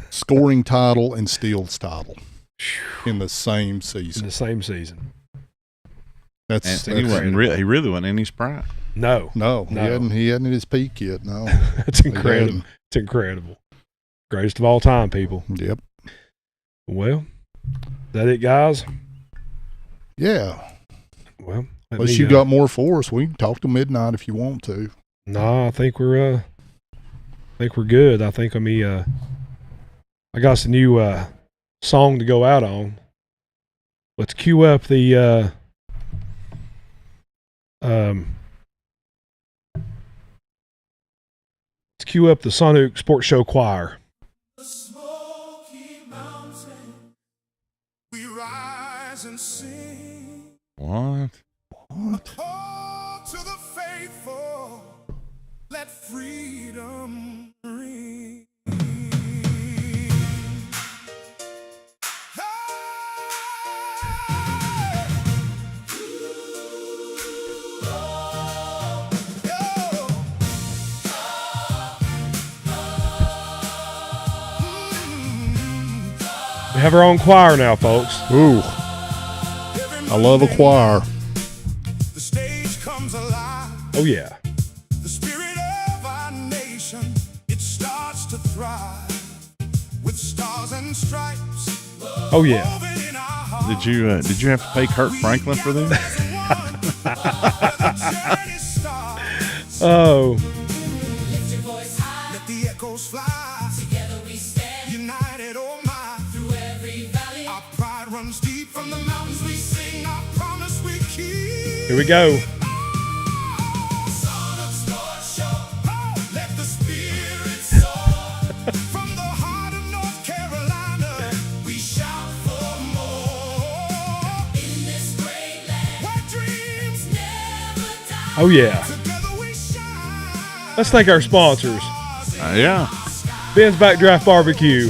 scoring title, and steals title in the same season. That's he really wasn't in his prime. No. He hadn't hit his peak yet. No. That's incredible. It's incredible. Greatest of all time, people. Yep. Well, is that it, guys? Yeah. Well, unless you got more for us, we can talk till midnight if you want to. No, I think we're good. I think I got some new song to go out on. Let's cue up the Saunook Sports Show Choir. And sing. What? Call to the faithful, let freedom ring. We have our own choir now, folks. Ooh. I love a choir. The stage comes alive. Oh, yeah. The spirit of our nation, it starts to thrive. With stars and stripes. Oh, yeah. Did you have to pay Kurt Franklin for this? Oh. Lift your voice high. Let the echoes fly. Together we stand. United, oh my. Through every valley. Our pride runs deep from the mountains we sing. Our promise we keep. Here we go. Saunook Sports Show. Let the spirit soar. From the heart of North Carolina, we shout for more. In this great land, where dreams never die. Oh, yeah. Together we shine. Let's thank our sponsors. Yeah. Ben's Backdraft Barbecue.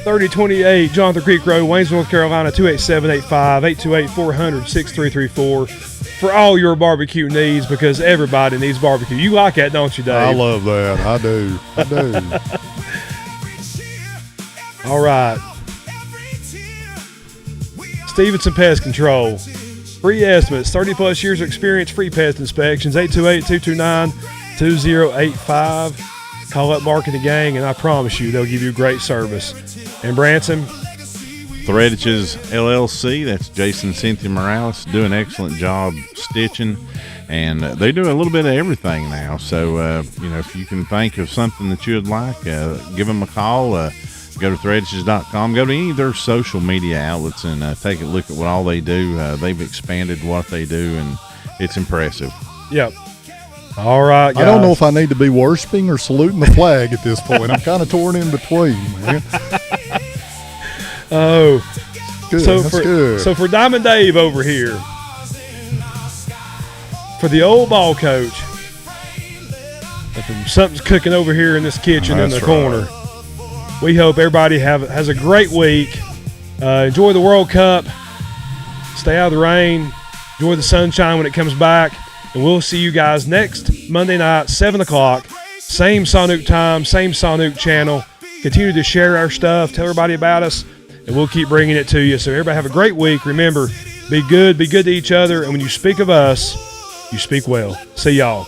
3028 Jonathan Creek Road, Waynesville, North Carolina, 28785 828 400 6334 for all your barbecue needs, because everybody needs barbecue. You like that, don't you, Dave? I love that. I do. I do. All right. Stevenson Pest Control. Free estimates, 30-plus years of experience, free pest inspections, 828-229-2085. Call up Mark and the gang, and I promise you they'll give you great service. And Branson? Threadages LLC, that's Jason Cynthia Morales, do an excellent job stitching, and they do a little bit of everything now. So, if you can think of something that you'd like, give them a call. Go to threadages.com. Go to any of their social media outlets and take a look at what all they do. They've expanded what they do, and it's impressive. Yep. All right, guys. I don't know if I need to be worshiping or saluting the flag at this point. I'm kind of torn in between, man. Oh, Good. That's good. So for Diamond Dave over here, for the old ball coach, if something's cooking over here in this kitchen in the corner. We hope everybody has a great week. Enjoy the World Cup. Stay out of the rain. Enjoy the sunshine when it comes back. And we'll see you guys next Monday night, 7 o'clock. Same Saunook time, same Saunook channel. Continue to share our stuff. Tell everybody about us. And we'll keep bringing it to you. So everybody have a great week. Remember, be good to each other. And when you speak of us, you speak well. See y'all.